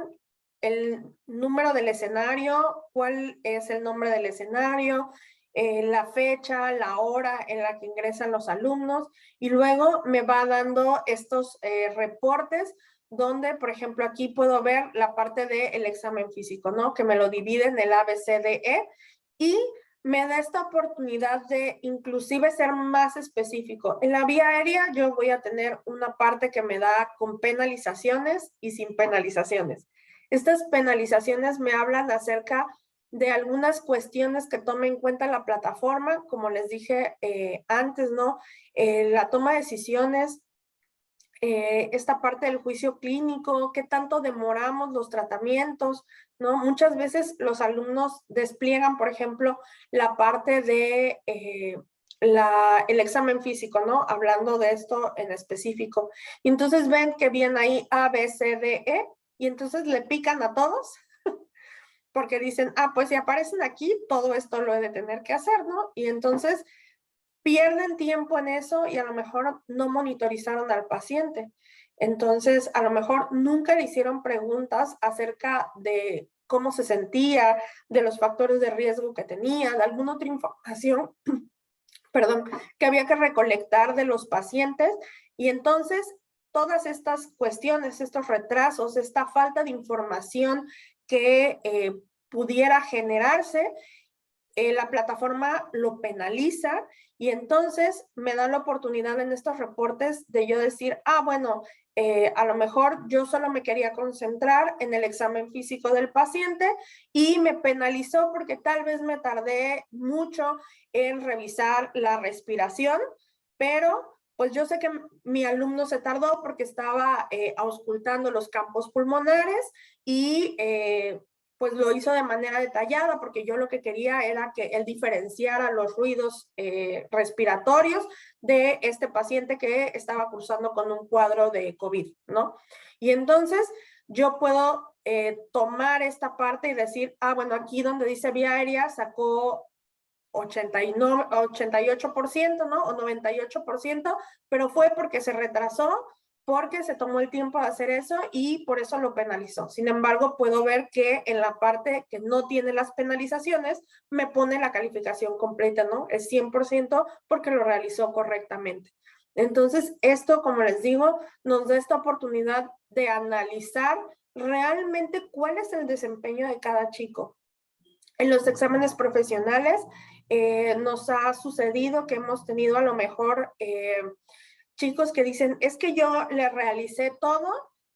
el número del escenario, cuál es el nombre del escenario, la fecha, la hora en la que ingresan los alumnos, y luego me va dando estos reportes donde, por ejemplo, aquí puedo ver la parte del examen físico, ¿no? Que me lo divide en el A, B, C, D, E, y me da esta oportunidad de inclusive ser más específico. En la vía aérea yo voy a tener una parte que me da con penalizaciones y sin penalizaciones. Estas penalizaciones me hablan acerca de algunas cuestiones que tome en cuenta la plataforma, como les dije antes, ¿no? La toma de decisiones, esta parte del juicio clínico, qué tanto demoramos los tratamientos, ¿no? Muchas veces los alumnos despliegan, por ejemplo, la parte de el examen físico, ¿no? Hablando de esto en específico. Y entonces ven que viene ahí A, B, C, D, E, y entonces le pican a todos porque dicen, ah, pues si aparecen aquí, todo esto lo he de tener que hacer, ¿no? Y entonces pierden tiempo en eso y a lo mejor no monitorizaron al paciente. Entonces, a lo mejor nunca le hicieron preguntas acerca de cómo se sentía, de los factores de riesgo que tenía, de alguna otra información, perdón, que había que recolectar de los pacientes. Y entonces, todas estas cuestiones, estos retrasos, esta falta de información que pudiera generarse, la plataforma lo penaliza, y entonces me da la oportunidad en estos reportes de yo decir, ah, bueno, a lo mejor yo solo me quería concentrar en el examen físico del paciente y me penalizó porque tal vez me tardé mucho en revisar la respiración, pero pues yo sé que mi alumno se tardó porque estaba auscultando los campos pulmonares y pues lo hizo de manera detallada porque yo lo que quería era que él diferenciara los ruidos respiratorios de este paciente que estaba cursando con un cuadro de COVID, ¿no? Y entonces yo puedo tomar esta parte y decir, ah, bueno, aquí donde dice vía aérea sacó 88%, ¿no? O 98%, pero fue porque se retrasó, porque se tomó el tiempo de hacer eso y por eso lo penalizó. Sin embargo, puedo ver que en la parte que no tiene las penalizaciones, me pone la calificación completa, ¿no? Es 100% porque lo realizó correctamente. Entonces, esto, como les digo, nos da esta oportunidad de analizar realmente cuál es el desempeño de cada chico. En los exámenes profesionales nos ha sucedido que hemos tenido a lo mejor chicos que dicen, es que yo le realicé todo,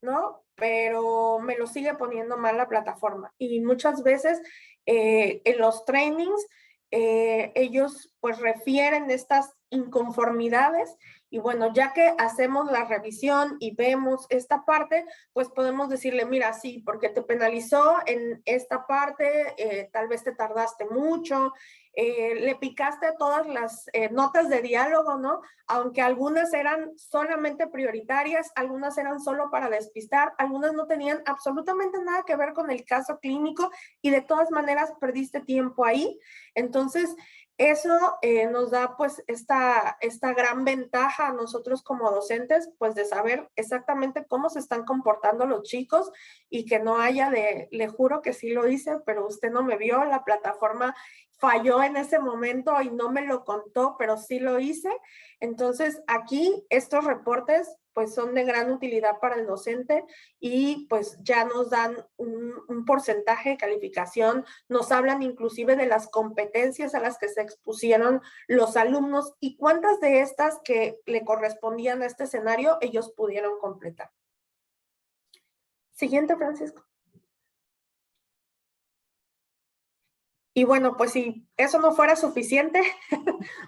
¿no? Pero me lo sigue poniendo mal la plataforma. Y muchas veces en los trainings ellos pues refieren estas inconformidades, y bueno, ya que hacemos la revisión y vemos esta parte, pues podemos decirle, mira, sí, porque te penalizó en esta parte, tal vez te tardaste mucho, le picaste todas las notas de diálogo, ¿no? Aunque algunas eran solamente prioritarias, algunas eran solo para despistar, algunas no tenían absolutamente nada que ver con el caso clínico y de todas maneras perdiste tiempo ahí. Entonces, Eso nos da pues esta gran ventaja a nosotros como docentes, pues de saber exactamente cómo se están comportando los chicos y que no haya le juro que sí lo hice, pero usted no me vio, la plataforma falló en ese momento y no me lo contó, pero sí lo hice. Entonces aquí estos reportes pues son de gran utilidad para el docente y pues ya nos dan un porcentaje de calificación, nos hablan inclusive de las competencias a las que se expusieron los alumnos y cuántas de estas que le correspondían a este escenario ellos pudieron completar. Siguiente, Francisco. Y bueno, pues si eso no fuera suficiente,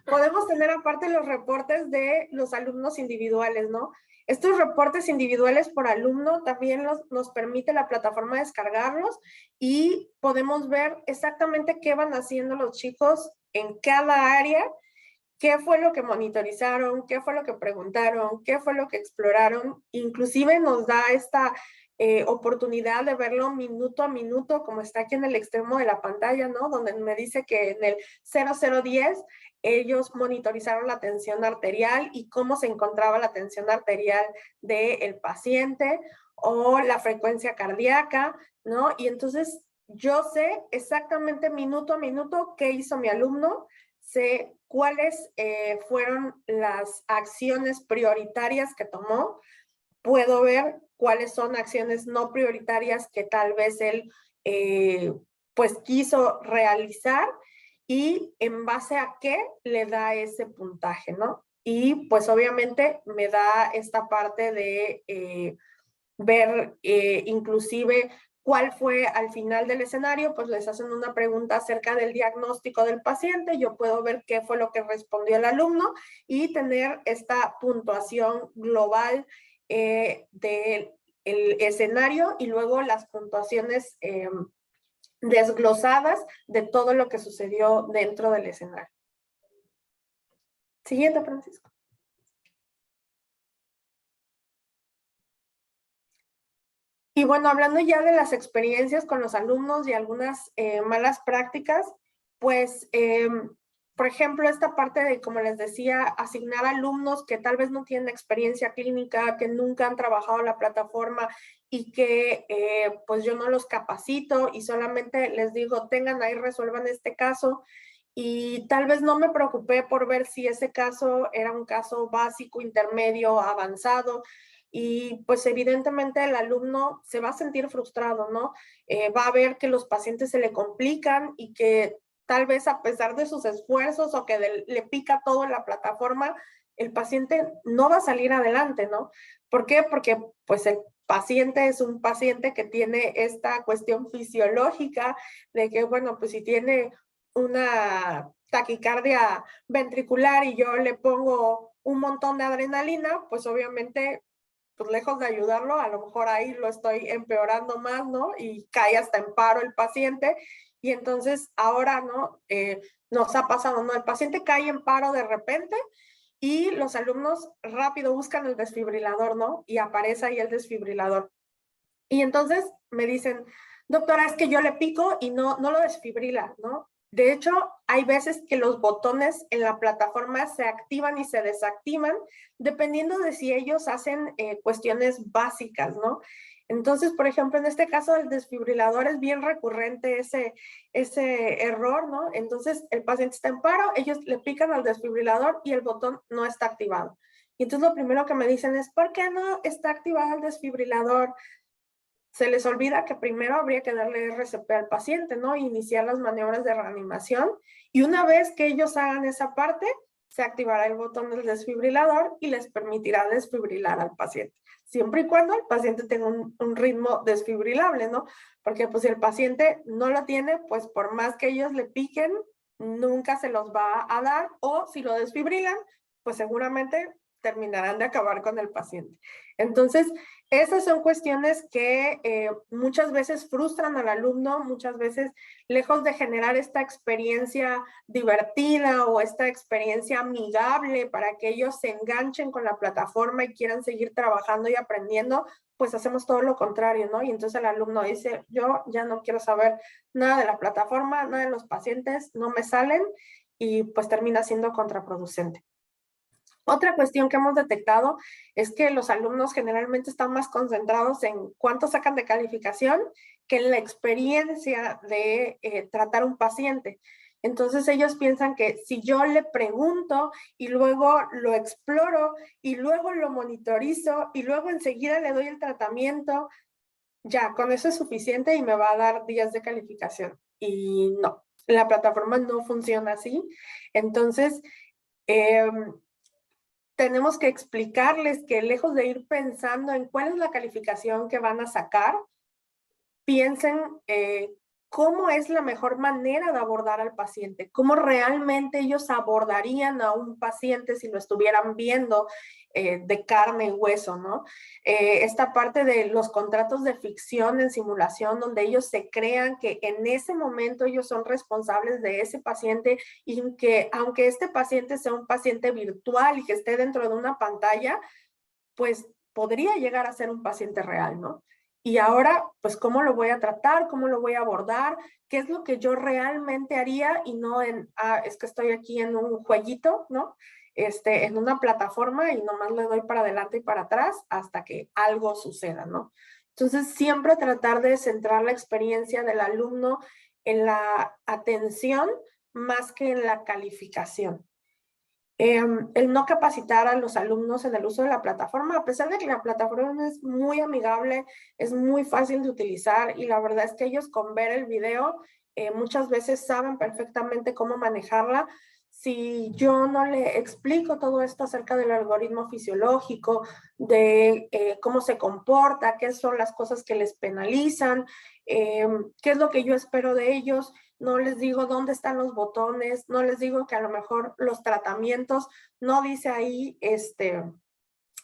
podemos tener aparte los reportes de los alumnos individuales, ¿no? Estos reportes individuales por alumno también nos permite la plataforma descargarlos y podemos ver exactamente qué van haciendo los chicos en cada área, qué fue lo que monitorizaron, qué fue lo que preguntaron, qué fue lo que exploraron. Inclusive nos da esta oportunidad de verlo minuto a minuto, como está aquí en el extremo de la pantalla, ¿no? Donde me dice que en el 0010 ellos monitorizaron la tensión arterial y cómo se encontraba la tensión arterial del paciente o la frecuencia cardíaca, ¿no? Y entonces yo sé exactamente minuto a minuto qué hizo mi alumno, sé cuáles fueron las acciones prioritarias que tomó, puedo ver cuáles son acciones no prioritarias que tal vez él pues quiso realizar y en base a qué le da ese puntaje, ¿no? Y pues obviamente me da esta parte de ver inclusive cuál fue al final del escenario, pues les hacen una pregunta acerca del diagnóstico del paciente, yo puedo ver qué fue lo que respondió el alumno y tener esta puntuación global del escenario y luego las puntuaciones desglosadas de todo lo que sucedió dentro del escenario. Siguiente, Francisco. Y bueno, hablando ya de las experiencias con los alumnos y algunas malas prácticas, pues, por ejemplo, esta parte de, como les decía, asignar alumnos que tal vez no tienen experiencia clínica, que nunca han trabajado la plataforma y que pues yo no los capacito y solamente les digo, tengan ahí, resuelvan este caso. Y tal vez no me preocupé por ver si ese caso era un caso básico, intermedio, avanzado. Y pues evidentemente el alumno se va a sentir frustrado, ¿no? Va a ver que los pacientes se le complican y que tal vez a pesar de sus esfuerzos o que le pica todo en la plataforma, el paciente no va a salir adelante, ¿no? ¿Por qué? Porque pues el paciente es un paciente que tiene esta cuestión fisiológica de que, bueno, pues si tiene una taquicardia ventricular y yo le pongo un montón de adrenalina, pues obviamente pues lejos de ayudarlo, a lo mejor ahí lo estoy empeorando más, ¿no? Y cae hasta en paro el paciente. Y entonces ahora, ¿no? Nos ha pasado, ¿no? El paciente cae en paro de repente y los alumnos rápido buscan el desfibrilador, ¿no? Y aparece ahí el desfibrilador. Y entonces me dicen, doctora, es que yo le pico y no lo desfibrila, ¿no? De hecho, hay veces que los botones en la plataforma se activan y se desactivan, dependiendo de si ellos hacen cuestiones básicas, ¿no? Entonces, por ejemplo, en este caso del desfibrilador es bien recurrente ese error, ¿no? Entonces, el paciente está en paro, ellos le pican al desfibrilador y el botón no está activado. Y entonces lo primero que me dicen es, ¿por qué no está activado el desfibrilador? Se les olvida que primero habría que darle RCP al paciente, ¿no? Iniciar las maniobras de reanimación. Y una vez que ellos hagan esa parte, se activará el botón del desfibrilador y les permitirá desfibrilar al paciente. Siempre y cuando el paciente tenga un ritmo desfibrilable, ¿no? Porque pues si el paciente no lo tiene, pues por más que ellos le piquen, nunca se los va a dar. O si lo desfibrilan, pues seguramente terminarán de acabar con el paciente. Entonces, esas son cuestiones que muchas veces frustran al alumno, muchas veces lejos de generar esta experiencia divertida o esta experiencia amigable para que ellos se enganchen con la plataforma y quieran seguir trabajando y aprendiendo, pues hacemos todo lo contrario, ¿no? Y entonces el alumno dice, yo ya no quiero saber nada de la plataforma, nada de los pacientes, no me salen. y pues termina siendo contraproducente. Otra cuestión que hemos detectado es que los alumnos generalmente están más concentrados en cuánto sacan de calificación que en la experiencia de tratar un paciente. Entonces ellos piensan que si yo le pregunto y luego lo exploro y luego lo monitorizo y luego enseguida le doy el tratamiento, ya con eso es suficiente y me va a dar 10 de calificación. Y no, la plataforma no funciona así. Entonces, tenemos que explicarles que lejos de ir pensando en cuál es la calificación que van a sacar, piensen cómo es la mejor manera de abordar al paciente, cómo realmente ellos abordarían a un paciente si lo estuvieran viendo de carne y hueso, ¿no? Esta parte de los contratos de ficción en simulación, donde ellos se crean que en ese momento ellos son responsables de ese paciente y que aunque este paciente sea un paciente virtual y que esté dentro de una pantalla, pues podría llegar a ser un paciente real, ¿no? Y ahora, pues, ¿cómo lo voy a tratar? ¿Cómo lo voy a abordar? ¿Qué es lo que yo realmente haría? Y no en, es que estoy aquí en un jueguito, ¿no? En una plataforma y nomás le doy para adelante y para atrás hasta que algo suceda, ¿no? Entonces, siempre tratar de centrar la experiencia del alumno en la atención más que en la calificación. El no capacitar a los alumnos en el uso de la plataforma, a pesar de que la plataforma es muy amigable, es muy fácil de utilizar y la verdad es que ellos con ver el video muchas veces saben perfectamente cómo manejarla. Si yo no le explico todo esto acerca del algoritmo fisiológico, de cómo se comporta, qué son las cosas que les penalizan, qué es lo que yo espero de ellos, no les digo dónde están los botones, no les digo que a lo mejor los tratamientos, no dice ahí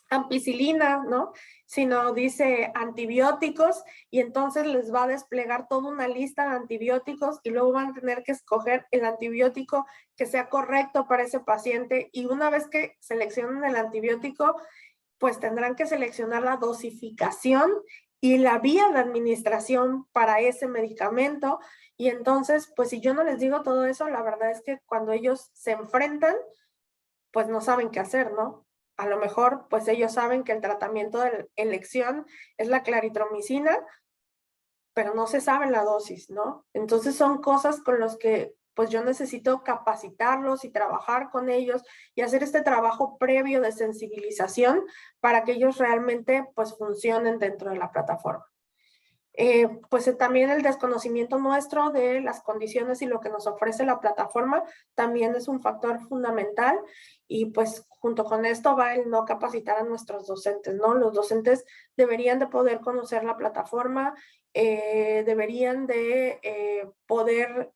ampicilina, ¿no? Sino dice antibióticos y entonces les va a desplegar toda una lista de antibióticos y luego van a tener que escoger el antibiótico que sea correcto para ese paciente y una vez que seleccionen el antibiótico, pues tendrán que seleccionar la dosificación y la vía de administración para ese medicamento. Y entonces, pues si yo no les digo todo eso, la verdad es que cuando ellos se enfrentan, pues no saben qué hacer, ¿no? A lo mejor, pues ellos saben que el tratamiento de elección es la claritromicina, pero no se sabe la dosis, ¿no? Entonces son cosas con las que pues yo necesito capacitarlos y trabajar con ellos y hacer este trabajo previo de sensibilización para que ellos realmente pues funcionen dentro de la plataforma. Pues también el desconocimiento nuestro de las condiciones y lo que nos ofrece la plataforma también es un factor fundamental y pues junto con esto va el no capacitar a nuestros docentes, ¿no? Los docentes deberían de poder conocer la plataforma, deberían de poder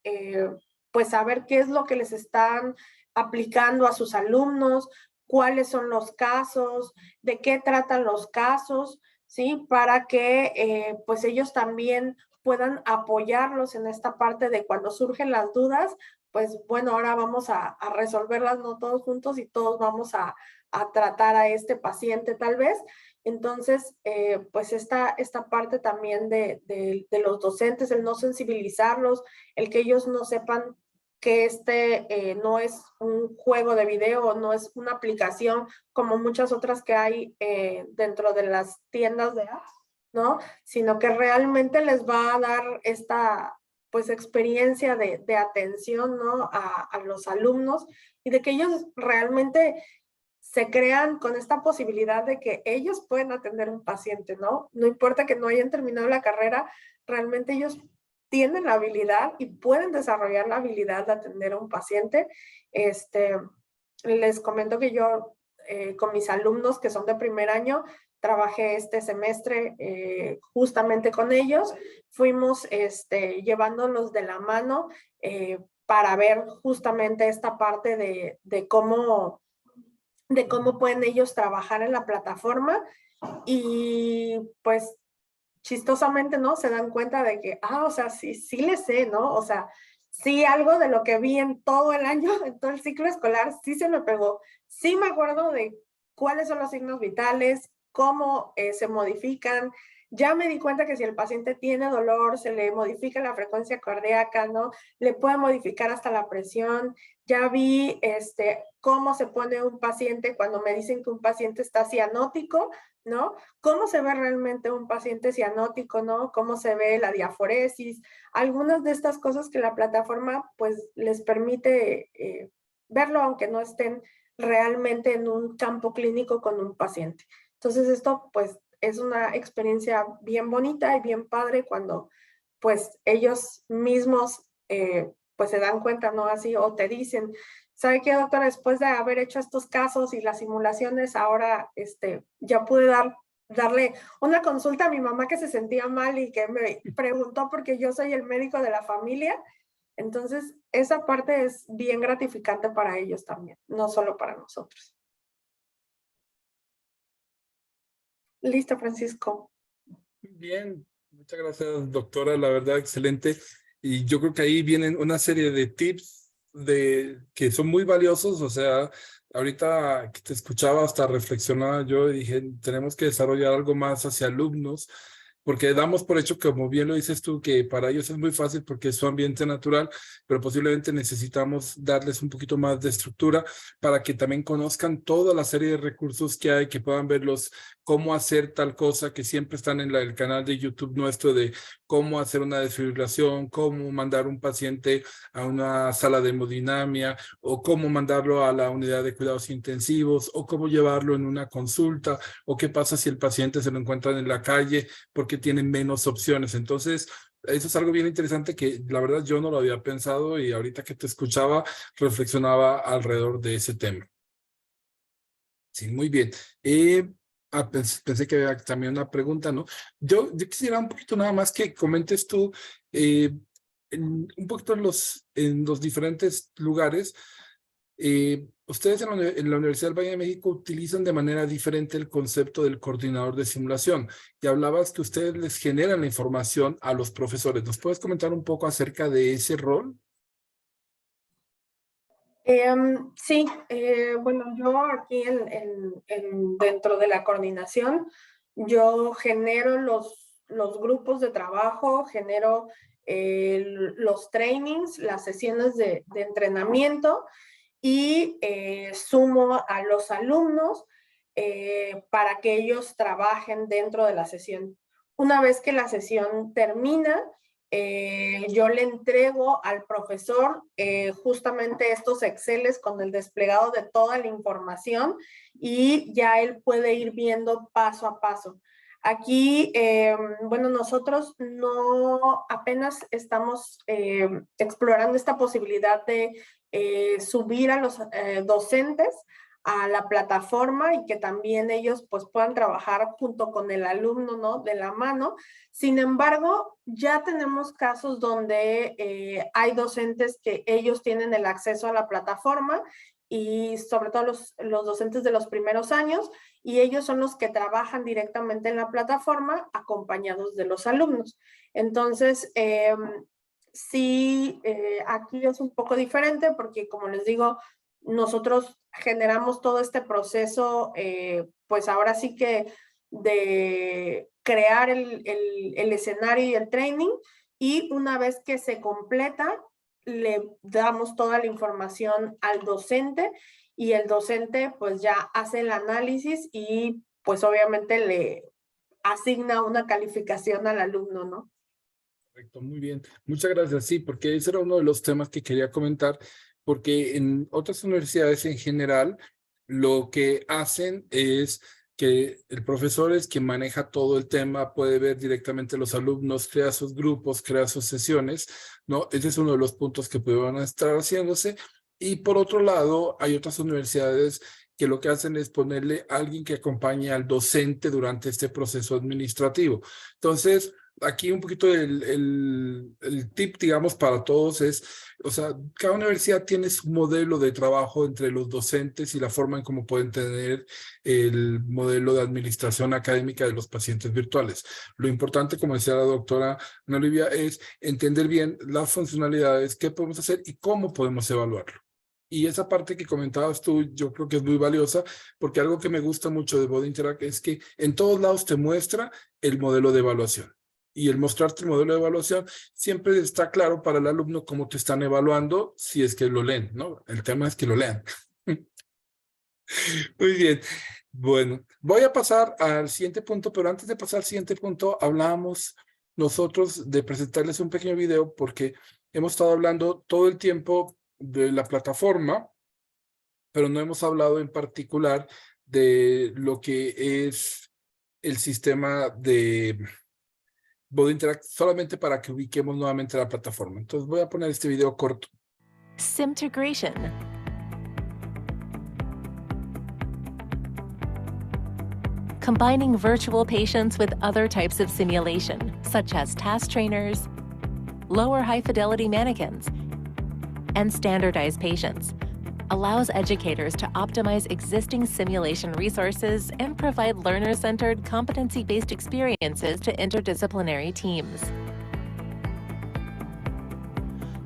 pues saber qué es lo que les están aplicando a sus alumnos, cuáles son los casos, de qué tratan los casos, ¿sí? Para que pues ellos también puedan apoyarlos en esta parte de cuando surgen las dudas, pues bueno, ahora vamos a resolverlas no todos juntos y todos vamos a tratar a este paciente tal vez. Entonces, pues esta parte también de los docentes, el no sensibilizarlos, el que ellos no sepan que no es un juego de video, no es una aplicación como muchas otras que hay dentro de las tiendas de apps, ¿no? Sino que realmente les va a dar esta pues experiencia de atención, ¿no? A los alumnos y de que ellos realmente se crean con esta posibilidad de que ellos pueden atender un paciente, ¿no? No importa que no hayan terminado la carrera, realmente ellos tienen la habilidad y pueden desarrollar la habilidad de atender a un paciente. Les comento que yo con mis alumnos que son de primer año, trabajé este semestre justamente con ellos, fuimos llevándolos de la mano para ver justamente esta parte de cómo pueden ellos trabajar en la plataforma y pues chistosamente, ¿no? Se dan cuenta de que, o sea, sí le sé, ¿no? O sea, sí algo de lo que vi en todo el año, en todo el ciclo escolar, sí se me pegó. Sí me acuerdo de cuáles son los signos vitales, cómo se modifican, Ya me di cuenta que si el paciente tiene dolor, se le modifica la frecuencia cardíaca, ¿no? Le puede modificar hasta la presión. Ya vi cómo se pone un paciente cuando me dicen que un paciente está cianótico, ¿no? Cómo se ve realmente un paciente cianótico, ¿no? Cómo se ve la diaforesis. Algunas de estas cosas que la plataforma pues les permite verlo aunque no estén realmente en un campo clínico con un paciente. Entonces esto pues es una experiencia bien bonita y bien padre cuando pues ellos mismos pues se dan cuenta, ¿no? Así, o te dicen, ¿sabe qué, doctora? Después de haber hecho estos casos y las simulaciones, ahora ya pude darle una consulta a mi mamá que se sentía mal y que me preguntó porque yo soy el médico de la familia. Entonces, esa parte es bien gratificante para ellos también, no solo para nosotros. Listo, Francisco. Bien, muchas gracias, doctora. La verdad, excelente. Y yo creo que ahí vienen una serie de tips que son muy valiosos. O sea, ahorita que te escuchaba hasta reflexionaba yo y dije, tenemos que desarrollar algo más hacia alumnos, porque damos por hecho, como bien lo dices tú, que para ellos es muy fácil porque es su ambiente natural, pero posiblemente necesitamos darles un poquito más de estructura para que también conozcan toda la serie de recursos que hay, que puedan verlos, cómo hacer tal cosa, que siempre están en el canal de YouTube nuestro de cómo hacer una desfibrilación, cómo mandar un paciente a una sala de hemodinamia, o cómo mandarlo a la unidad de cuidados intensivos, o cómo llevarlo en una consulta, o qué pasa si el paciente se lo encuentran en la calle porque tienen menos opciones. Entonces, eso es algo bien interesante que la verdad yo no lo había pensado y ahorita que te escuchaba reflexionaba alrededor de ese tema. Sí, muy bien. Pensé que había también una pregunta, ¿no? Yo quisiera un poquito nada más que comentes tú un poquito en los diferentes lugares. Ustedes en la Universidad del Valle de México utilizan de manera diferente el concepto del coordinador de simulación y hablabas que ustedes les generan la información a los profesores. ¿Nos puedes comentar un poco acerca de ese rol? Sí, bueno, yo aquí dentro de la coordinación, yo genero los grupos de trabajo, genero los trainings, las sesiones de entrenamiento y sumo a los alumnos para que ellos trabajen dentro de la sesión. Una vez que la sesión termina, yo le entrego al profesor justamente estos Exceles con el desplegado de toda la información y ya él puede ir viendo paso a paso. Aquí, bueno, nosotros no apenas estamos explorando esta posibilidad de subir a los docentes a la plataforma y que también ellos pues puedan trabajar junto con el alumno, ¿no? De la mano. Sin embargo, ya tenemos casos donde hay docentes que ellos tienen el acceso a la plataforma y sobre todo los docentes de los primeros años y ellos son los que trabajan directamente en la plataforma acompañados de los alumnos. Entonces, sí, aquí es un poco diferente porque como les digo, nosotros generamos todo este proceso, pues ahora sí que de crear el escenario y el training y una vez que se completa, le damos toda la información al docente y el docente pues ya hace el análisis y pues obviamente le asigna una calificación al alumno, ¿no? Correcto, muy bien. Muchas gracias. Sí, porque ese era uno de los temas que quería comentar, porque en otras universidades en general lo que hacen es que el profesor es quien maneja todo el tema, puede ver directamente a los alumnos, crea sus grupos, crea sus sesiones, ¿no? Ese es uno de los puntos que pueden estar haciéndose. Y por otro lado, hay otras universidades que lo que hacen es ponerle a alguien que acompañe al docente durante este proceso administrativo. Entonces, aquí un poquito el tip, digamos, para todos es, o sea, cada universidad tiene su modelo de trabajo entre los docentes y la forma en cómo pueden tener el modelo de administración académica de los pacientes virtuales. Lo importante, como decía la doctora Ana Olivia, es entender bien las funcionalidades, qué podemos hacer y cómo podemos evaluarlo. Y esa parte que comentabas tú, yo creo que es muy valiosa, porque algo que me gusta mucho de Body Interact es que en todos lados te muestra el modelo de evaluación. Y el mostrarte el modelo de evaluación siempre está claro para el alumno cómo te están evaluando, si es que lo leen, ¿no? El tema es que lo lean. Muy bien. Bueno, voy a pasar al siguiente punto, pero antes de pasar al siguiente punto, hablábamos nosotros de presentarles un pequeño video porque hemos estado hablando todo el tiempo de la plataforma, pero no hemos hablado en particular de lo que es el sistema de Body Interact, solamente para que ubiquemos nuevamente la plataforma. Entonces voy a poner este video corto. Simtegration. Combining virtual patients with other types of simulation, such as task trainers, lower high-fidelity mannequins, and standardized patients, allows educators to optimize existing simulation resources and provide learner-centered, competency-based experiences to interdisciplinary teams.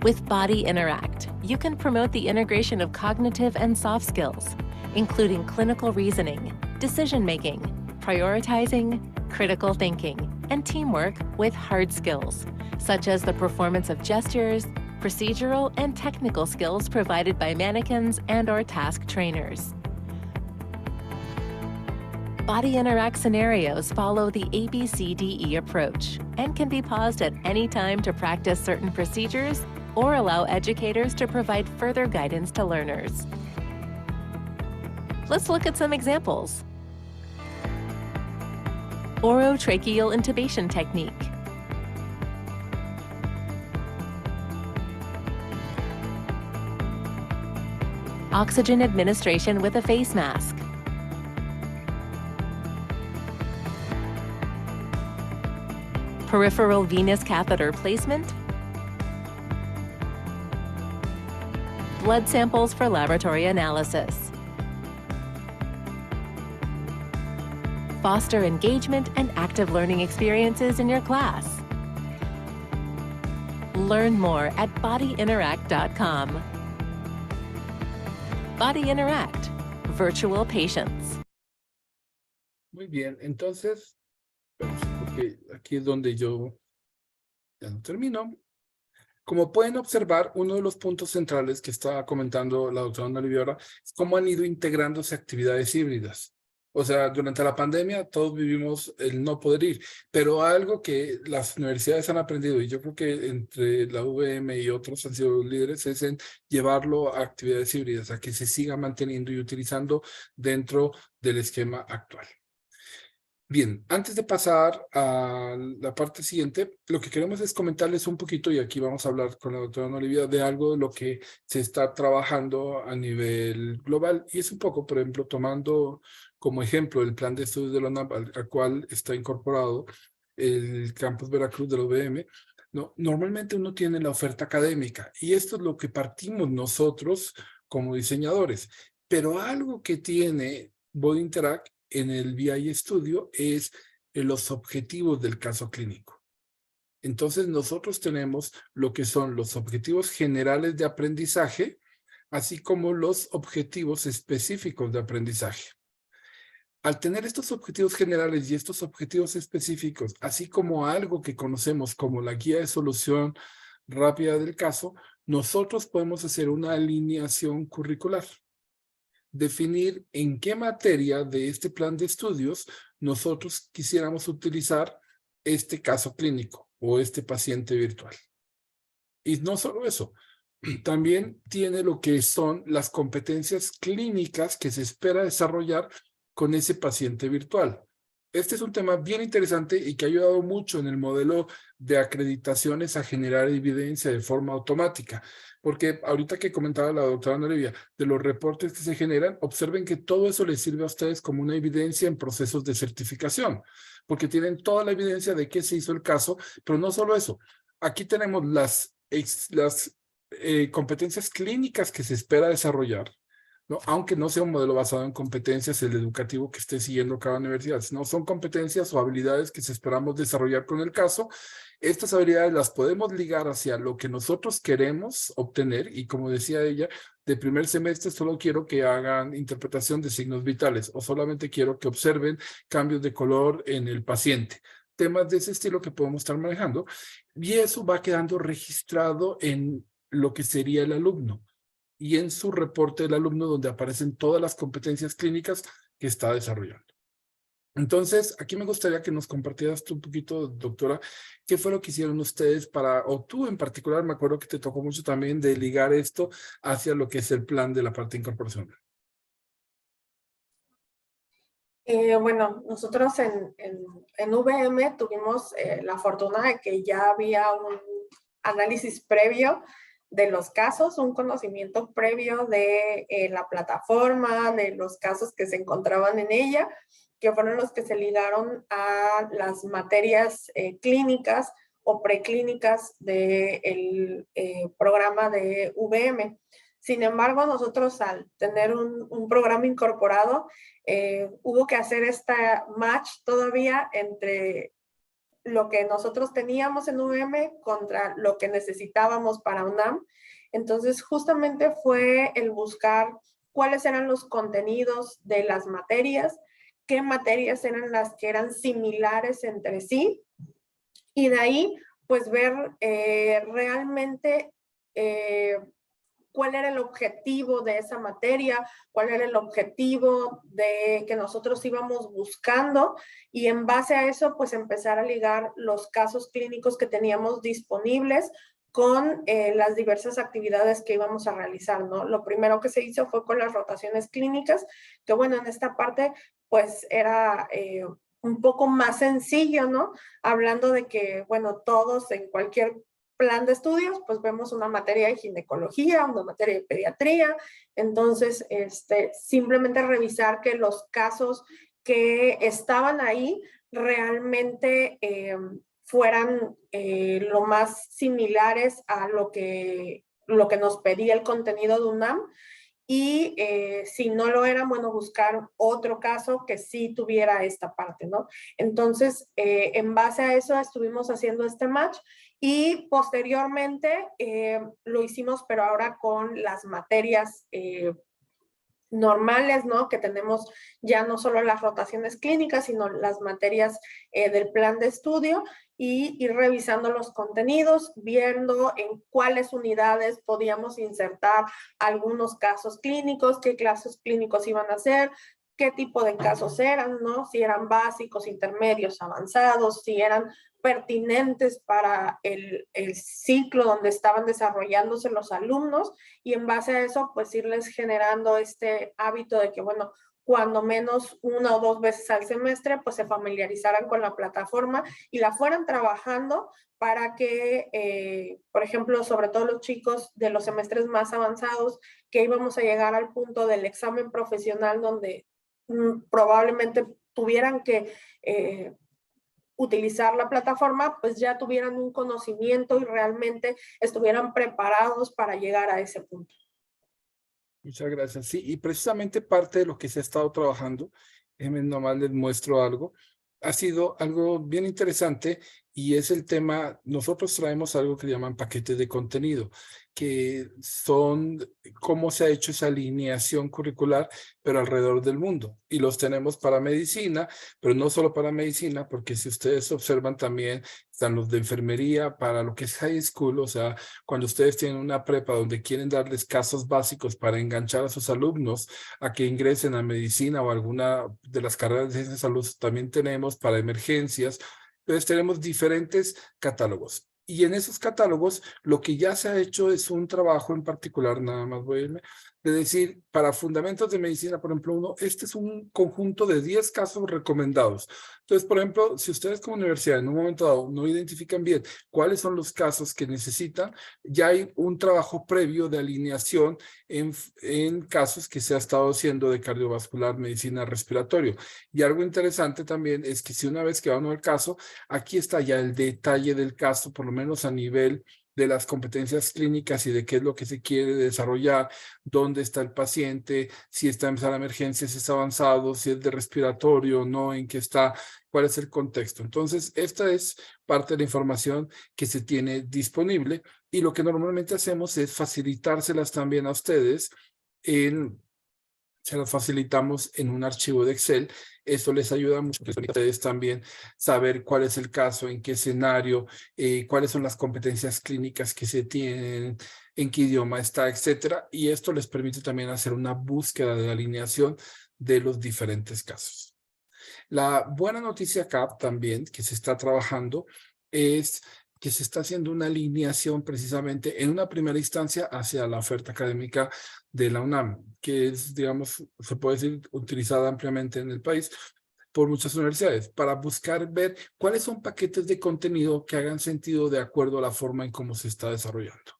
With Body Interact, you can promote the integration of cognitive and soft skills, including clinical reasoning, decision-making, prioritizing, critical thinking, and teamwork with hard skills, such as the performance of gestures, procedural and technical skills provided by mannequins and/or task trainers. Body Interact scenarios follow the ABCDE approach and can be paused at any time to practice certain procedures or allow educators to provide further guidance to learners. Let's look at some examples. Orotracheal intubation technique. Oxygen administration with a face mask. Peripheral venous catheter placement. Blood samples for laboratory analysis. Foster engagement and active learning experiences in your class. Learn more at bodyinteract.com. Body Interact, virtual patients. Muy bien, entonces, porque aquí es donde yo ya no termino. Como pueden observar, uno de los puntos centrales que estaba comentando la doctora Ana Oliviera es cómo han ido integrándose actividades híbridas. O sea, durante la pandemia todos vivimos el no poder ir, pero algo que las universidades han aprendido, y yo creo que entre la UVM y otros han sido líderes, es en llevarlo a actividades híbridas, a que se siga manteniendo y utilizando dentro del esquema actual. Bien, antes de pasar a la parte siguiente, lo que queremos es comentarles un poquito, y aquí vamos a hablar con la doctora Ana Olivia, de algo de lo que se está trabajando a nivel global, y es un poco, por ejemplo, tomando como ejemplo el plan de estudios de la UNAM, al cual está incorporado el campus Veracruz de la UVM. No, normalmente uno tiene la oferta académica, y esto es lo que partimos nosotros como diseñadores, pero algo que tiene Body Interact en el BI Studio es los objetivos del caso clínico. Entonces nosotros tenemos lo que son los objetivos generales de aprendizaje, así como los objetivos específicos de aprendizaje. Al tener estos objetivos generales y estos objetivos específicos, así como algo que conocemos como la guía de solución rápida del caso, nosotros podemos hacer una alineación curricular. Definir en qué materia de este plan de estudios nosotros quisiéramos utilizar este caso clínico o este paciente virtual. Y no solo eso, también tiene lo que son las competencias clínicas que se espera desarrollar con ese paciente virtual. Este es un tema bien interesante y que ha ayudado mucho en el modelo de acreditaciones a generar evidencia de forma automática. Porque ahorita que comentaba la doctora Ana Olivia de los reportes que se generan, observen que todo eso les sirve a ustedes como una evidencia en procesos de certificación, porque tienen toda la evidencia de qué se hizo el caso, pero no solo eso. Aquí tenemos las competencias clínicas que se espera desarrollar, ¿no? Aunque no sea un modelo basado en competencias, el educativo que esté siguiendo cada universidad, no son competencias o habilidades que esperamos desarrollar con el caso. Estas habilidades las podemos ligar hacia lo que nosotros queremos obtener y, como decía ella, de primer semestre solo quiero que hagan interpretación de signos vitales o solamente quiero que observen cambios de color en el paciente. Temas de ese estilo que podemos estar manejando, y eso va quedando registrado en lo que sería el alumno y en su reporte del alumno, donde aparecen todas las competencias clínicas que está desarrollando. Entonces, aquí me gustaría que nos compartieras tú un poquito, doctora, qué fue lo que hicieron ustedes para, o tú en particular, me acuerdo que te tocó mucho también de ligar esto hacia lo que es el plan de la parte de incorporación. Bueno, nosotros en VM tuvimos la fortuna de que ya había un análisis previo de los casos, un conocimiento previo de la plataforma, de los casos que se encontraban en ella, que fueron los que se ligaron a las materias clínicas o preclínicas del programa de VM. Sin embargo, nosotros al tener un programa incorporado, hubo que hacer esta match todavía entre lo que nosotros teníamos en VM contra lo que necesitábamos para UNAM. Entonces, justamente fue el buscar cuáles eran los contenidos de las materias, qué materias eran las que eran similares entre sí, y de ahí, pues, ver realmente cuál era el objetivo de esa materia, cuál era el objetivo de que nosotros íbamos buscando, y en base a eso, pues empezar a ligar los casos clínicos que teníamos disponibles con las diversas actividades que íbamos a realizar, ¿no? Lo primero que se hizo fue con las rotaciones clínicas, que bueno, en esta parte, pues era un poco más sencillo, ¿no? Hablando de que, bueno, todos en cualquier plan de estudios, pues vemos una materia de ginecología, una materia de pediatría. Entonces, simplemente revisar que los casos que estaban ahí realmente fueran lo más similares a lo que nos pedía el contenido de UNAM. Y si no lo eran, bueno, buscar otro caso que sí tuviera esta parte, ¿no? Entonces, en base a eso estuvimos haciendo este match, y posteriormente lo hicimos, pero ahora con las materias normales, ¿no? Que tenemos ya no solo las rotaciones clínicas, sino las materias del plan de estudio, y ir revisando los contenidos, viendo en cuáles unidades podíamos insertar algunos casos clínicos, qué casos clínicos iban a ser, qué tipo de casos eran, ¿no? Si eran básicos, intermedios, avanzados, si eran pertinentes para el ciclo donde estaban desarrollándose los alumnos, y en base a eso, pues irles generando este hábito de que, bueno, cuando menos 1 o 2 veces al semestre, pues se familiarizaran con la plataforma y la fueran trabajando para que, por ejemplo, sobre todo los chicos de los semestres más avanzados, que íbamos a llegar al punto del examen profesional donde probablemente tuvieran que utilizar la plataforma, pues ya tuvieran un conocimiento y realmente estuvieran preparados para llegar a ese punto. Muchas gracias. Sí, y precisamente parte de lo que se ha estado trabajando, nomás les muestro algo, ha sido algo bien interesante, y es el tema, nosotros traemos algo que llaman paquetes de contenido, que son cómo se ha hecho esa alineación curricular, pero alrededor del mundo. Y los tenemos para medicina, pero no solo para medicina, porque si ustedes observan también están los de enfermería para lo que es high school, o sea, cuando ustedes tienen una prepa donde quieren darles casos básicos para enganchar a sus alumnos a que ingresen a medicina o alguna de las carreras de salud, también tenemos para emergencias. Entonces tenemos diferentes catálogos. Y en esos catálogos, lo que ya se ha hecho es un trabajo en particular, nada más voy a irme, de decir, para fundamentos de medicina, por ejemplo, este es un conjunto de 10 casos recomendados. Entonces, por ejemplo, si ustedes como universidad en un momento dado no identifican bien cuáles son los casos que necesitan, ya hay un trabajo previo de alineación en casos que se ha estado haciendo de cardiovascular, medicina, respiratorio. Y algo interesante también es que si una vez que va uno al caso, aquí está ya el detalle del caso, por lo menos a nivel de las competencias clínicas y de qué es lo que se quiere desarrollar, dónde está el paciente, si está en sala de emergencia, si es avanzado, si es de respiratorio, no, en qué está, cuál es el contexto. Entonces, esta es parte de la información que se tiene disponible y lo que normalmente hacemos es facilitárselas también a ustedes se las facilitamos en un archivo de Excel. Esto les ayuda mucho a ustedes también saber cuál es el caso, en qué escenario, cuáles son las competencias clínicas que se tienen, en qué idioma está, etcétera. Y esto les permite también hacer una búsqueda de la alineación de los diferentes casos. La buena noticia acá también que se está trabajando es que se está haciendo una alineación precisamente en una primera instancia hacia la oferta académica de la UNAM, que es, digamos, se puede decir, utilizada ampliamente en el país por muchas universidades, para buscar ver cuáles son paquetes de contenido que hagan sentido de acuerdo a la forma en cómo se está desarrollando.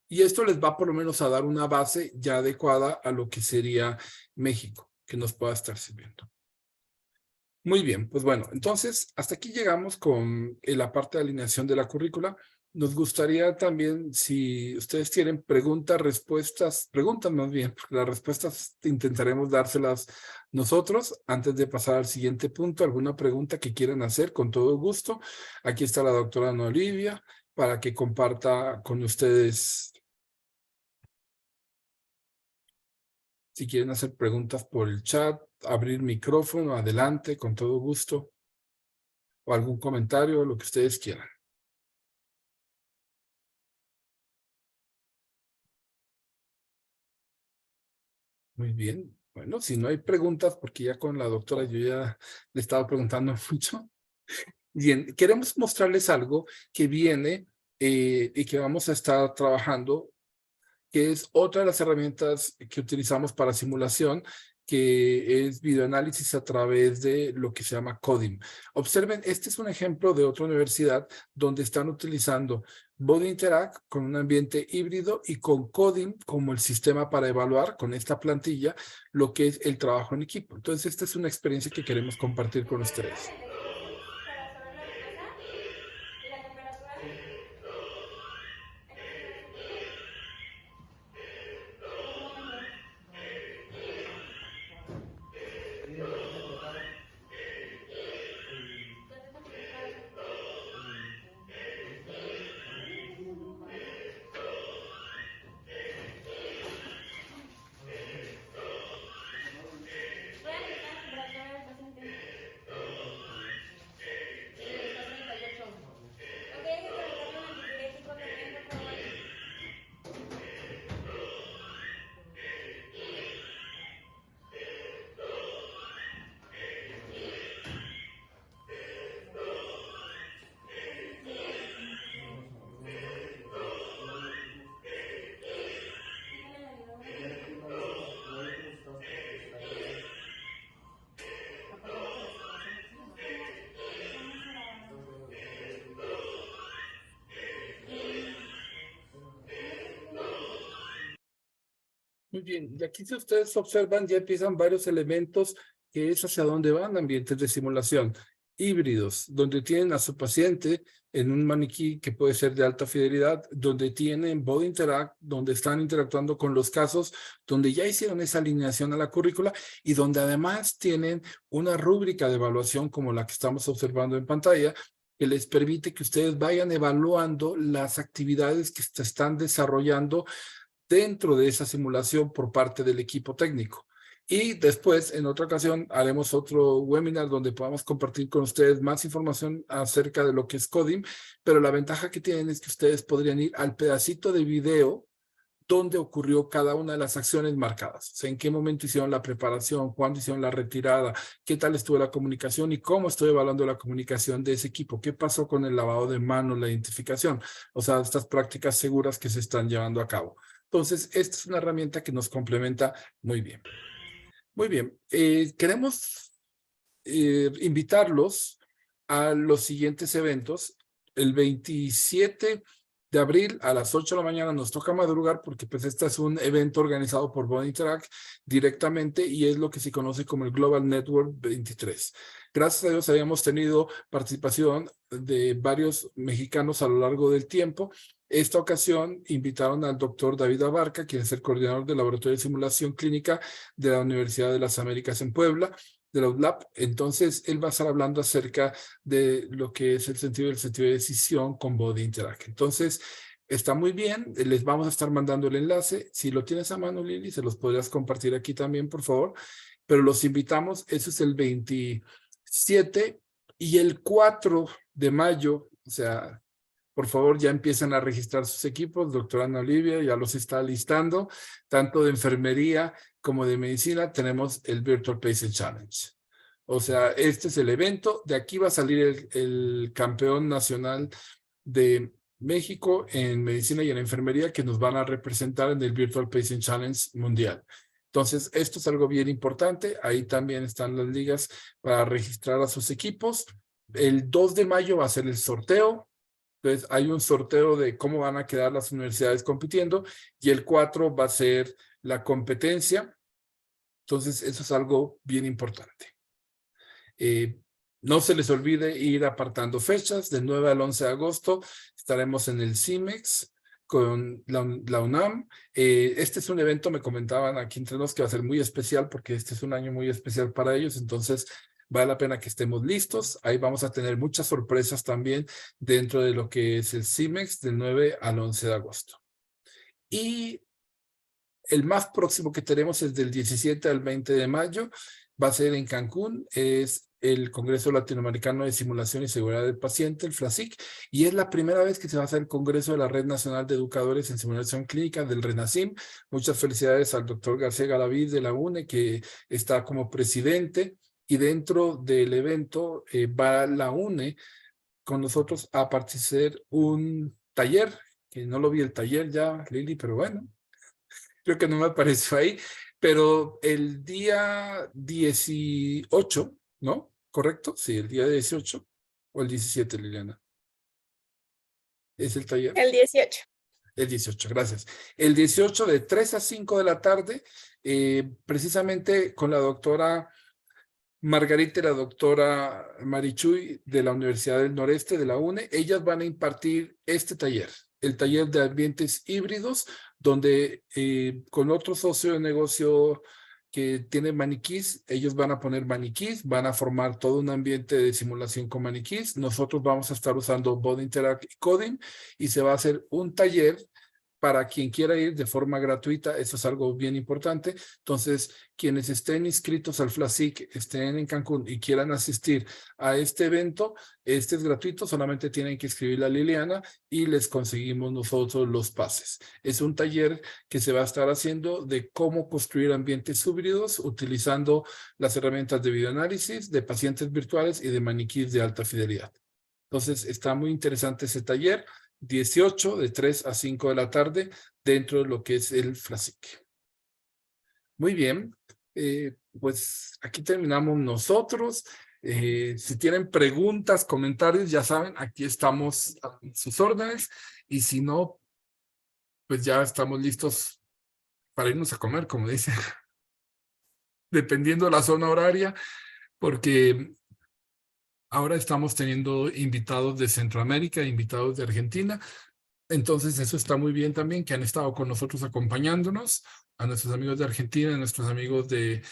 Y esto les va por lo menos a dar una base ya adecuada a lo que sería México, que nos pueda estar sirviendo. Muy bien, pues bueno, entonces hasta aquí llegamos con la parte de alineación de la currícula. Nos gustaría también, si ustedes tienen preguntas más bien, porque las respuestas intentaremos dárselas nosotros antes de pasar al siguiente punto. ¿Alguna pregunta que quieran hacer? Con todo gusto. Aquí está la doctora Ana Olivia para que comparta con ustedes. Si quieren hacer preguntas por el chat, abrir micrófono, adelante, con todo gusto. O algún comentario, lo que ustedes quieran. Muy bien. Bueno, si no hay preguntas, porque ya con la doctora yo ya le estaba preguntando mucho. Bien, queremos mostrarles algo que viene y que vamos a estar trabajando, que es otra de las herramientas que utilizamos para simulación, que es videoanálisis a través de lo que se llama Codim. Observen, este es un ejemplo de otra universidad donde están utilizando Body Interact con un ambiente híbrido y con Codim como el sistema para evaluar con esta plantilla lo que es el trabajo en equipo. Entonces, esta es una experiencia que queremos compartir con ustedes. Muy bien, y aquí si ustedes observan ya empiezan varios elementos que es hacia dónde van ambientes de simulación híbridos, donde tienen a su paciente en un maniquí que puede ser de alta fidelidad, donde tienen Body Interact, donde están interactuando con los casos, donde ya hicieron esa alineación a la currícula y donde además tienen una rúbrica de evaluación como la que estamos observando en pantalla, que les permite que ustedes vayan evaluando las actividades que se están desarrollando dentro de esa simulación por parte del equipo técnico. Y después, en otra ocasión, haremos otro webinar donde podamos compartir con ustedes más información acerca de lo que es Codim, pero la ventaja que tienen es que ustedes podrían ir al pedacito de video donde ocurrió cada una de las acciones marcadas. O sea, en qué momento hicieron la preparación, cuándo hicieron la retirada, qué tal estuvo la comunicación y cómo estoy evaluando la comunicación de ese equipo, qué pasó con el lavado de manos, la identificación, o sea, estas prácticas seguras que se están llevando a cabo. Entonces, esta es una herramienta que nos complementa muy bien. Muy bien, queremos invitarlos a los siguientes eventos. El 27 de abril a las 8 de la mañana. Nos toca madrugar porque pues este es un evento organizado por Body Interact directamente y es lo que se conoce como el Global Network 23. Gracias a Dios habíamos tenido participación de varios mexicanos a lo largo del tiempo. Esta ocasión invitaron al doctor David Abarca, quien es el coordinador del Laboratorio de Simulación Clínica de la Universidad de las Américas en Puebla, de la UDLAP. Entonces, él va a estar hablando acerca de lo que es el sentido de decisión con Body Interact. Entonces, está muy bien. Les vamos a estar mandando el enlace. Si lo tienes a mano, Lili, se los podrías compartir aquí también, por favor. Pero los invitamos. Eso es el 27 y el 4 de mayo, o sea, por favor, ya empiezan a registrar sus equipos. Doctora Ana Olivia ya los está listando, tanto de enfermería como de medicina. Tenemos el Virtual Patient Challenge. O sea, este es el evento. De aquí va a salir el campeón nacional de México en medicina y en enfermería que nos van a representar en el Virtual Patient Challenge mundial. Entonces, esto es algo bien importante. Ahí también están las ligas para registrar a sus equipos. El 2 de mayo va a ser el sorteo. Entonces, hay un sorteo de cómo van a quedar las universidades compitiendo y el 4 va a ser la competencia. Entonces, eso es algo bien importante. No se les olvide ir apartando fechas. Del 9 al 11 de agosto estaremos en el CIMEX con la UNAM. Este es un evento, me comentaban aquí entre nos, que va a ser muy especial porque este es un año muy especial para ellos. Entonces, vale la pena que estemos listos. Ahí vamos a tener muchas sorpresas también dentro de lo que es el CIMEX del 9 al 11 de agosto. Y el más próximo que tenemos es del 17 al 20 de mayo. Va a ser en Cancún. Es el Congreso Latinoamericano de Simulación y Seguridad del Paciente, el FLASIC, y es la primera vez que se va a hacer el Congreso de la Red Nacional de Educadores en Simulación Clínica del RENASIM. Muchas felicidades al doctor García Galaviz de la UNE, que está como presidente, y dentro del evento va la UNE con nosotros a participar un taller, que no lo vi el taller ya, Lili, pero bueno, creo que no me apareció ahí, pero el día 18, ¿no? ¿Correcto? Sí, el día 18 o el 17, Liliana. ¿Es el taller? El 18. El 18, gracias. El 18 de 3 a 5 de la tarde, precisamente con la doctora Margarita y la doctora Marichuy de la Universidad del Noreste, de la UNE, ellas van a impartir este taller, el taller de ambientes híbridos, donde con otro socio de negocio que tiene maniquís, ellos van a poner maniquís, van a formar todo un ambiente de simulación con maniquís. Nosotros vamos a estar usando Body Interact y Coding y se va a hacer un taller para quien quiera ir de forma gratuita. Eso es algo bien importante. Entonces, quienes estén inscritos al FLASIC, estén en Cancún y quieran asistir a este evento, este es gratuito, solamente tienen que escribirle a Liliana y les conseguimos nosotros los pases. Es un taller que se va a estar haciendo de cómo construir ambientes híbridos utilizando las herramientas de videoanálisis, de pacientes virtuales y de maniquís de alta fidelidad. Entonces, está muy interesante ese taller. 18 de 3 a 5 de la tarde dentro de lo que es el FLASIC. Muy bien, pues aquí terminamos nosotros. Si tienen preguntas, comentarios, ya saben, aquí estamos a sus órdenes y si no, pues ya estamos listos para irnos a comer, como dicen, dependiendo de la zona horaria, porque ahora estamos teniendo invitados de Centroamérica, invitados de Argentina. Entonces eso está muy bien también, que han estado con nosotros acompañándonos, a nuestros amigos de Argentina, a nuestros amigos de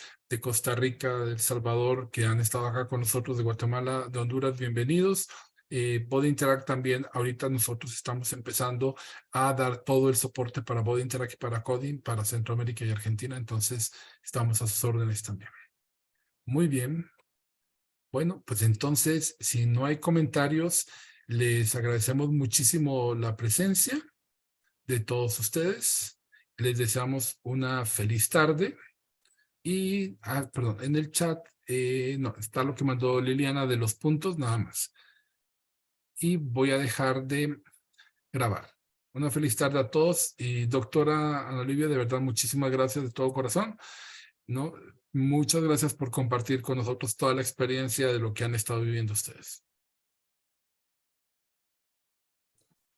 Costa Rica, de El Salvador, que han estado acá con nosotros, de Guatemala, de Honduras, bienvenidos. Body Interact también, ahorita nosotros estamos empezando a dar todo el soporte para Body Interact y para Coding, para Centroamérica y Argentina, entonces estamos a sus órdenes también. Muy bien. Bueno, pues entonces, si no hay comentarios, les agradecemos muchísimo la presencia de todos ustedes. Les deseamos una feliz tarde. Y, perdón, en el chat, no, está lo que mandó Liliana de los puntos, nada más. Y voy a dejar de grabar. Una feliz tarde a todos. Y doctora Ana Olivia, de verdad, muchísimas gracias de todo corazón, ¿no? Muchas gracias por compartir con nosotros toda la experiencia de lo que han estado viviendo ustedes.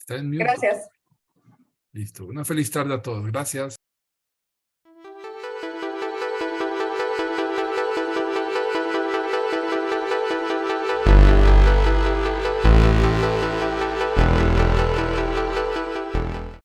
Está en mute. Gracias. Listo. Una feliz tarde a todos. Gracias.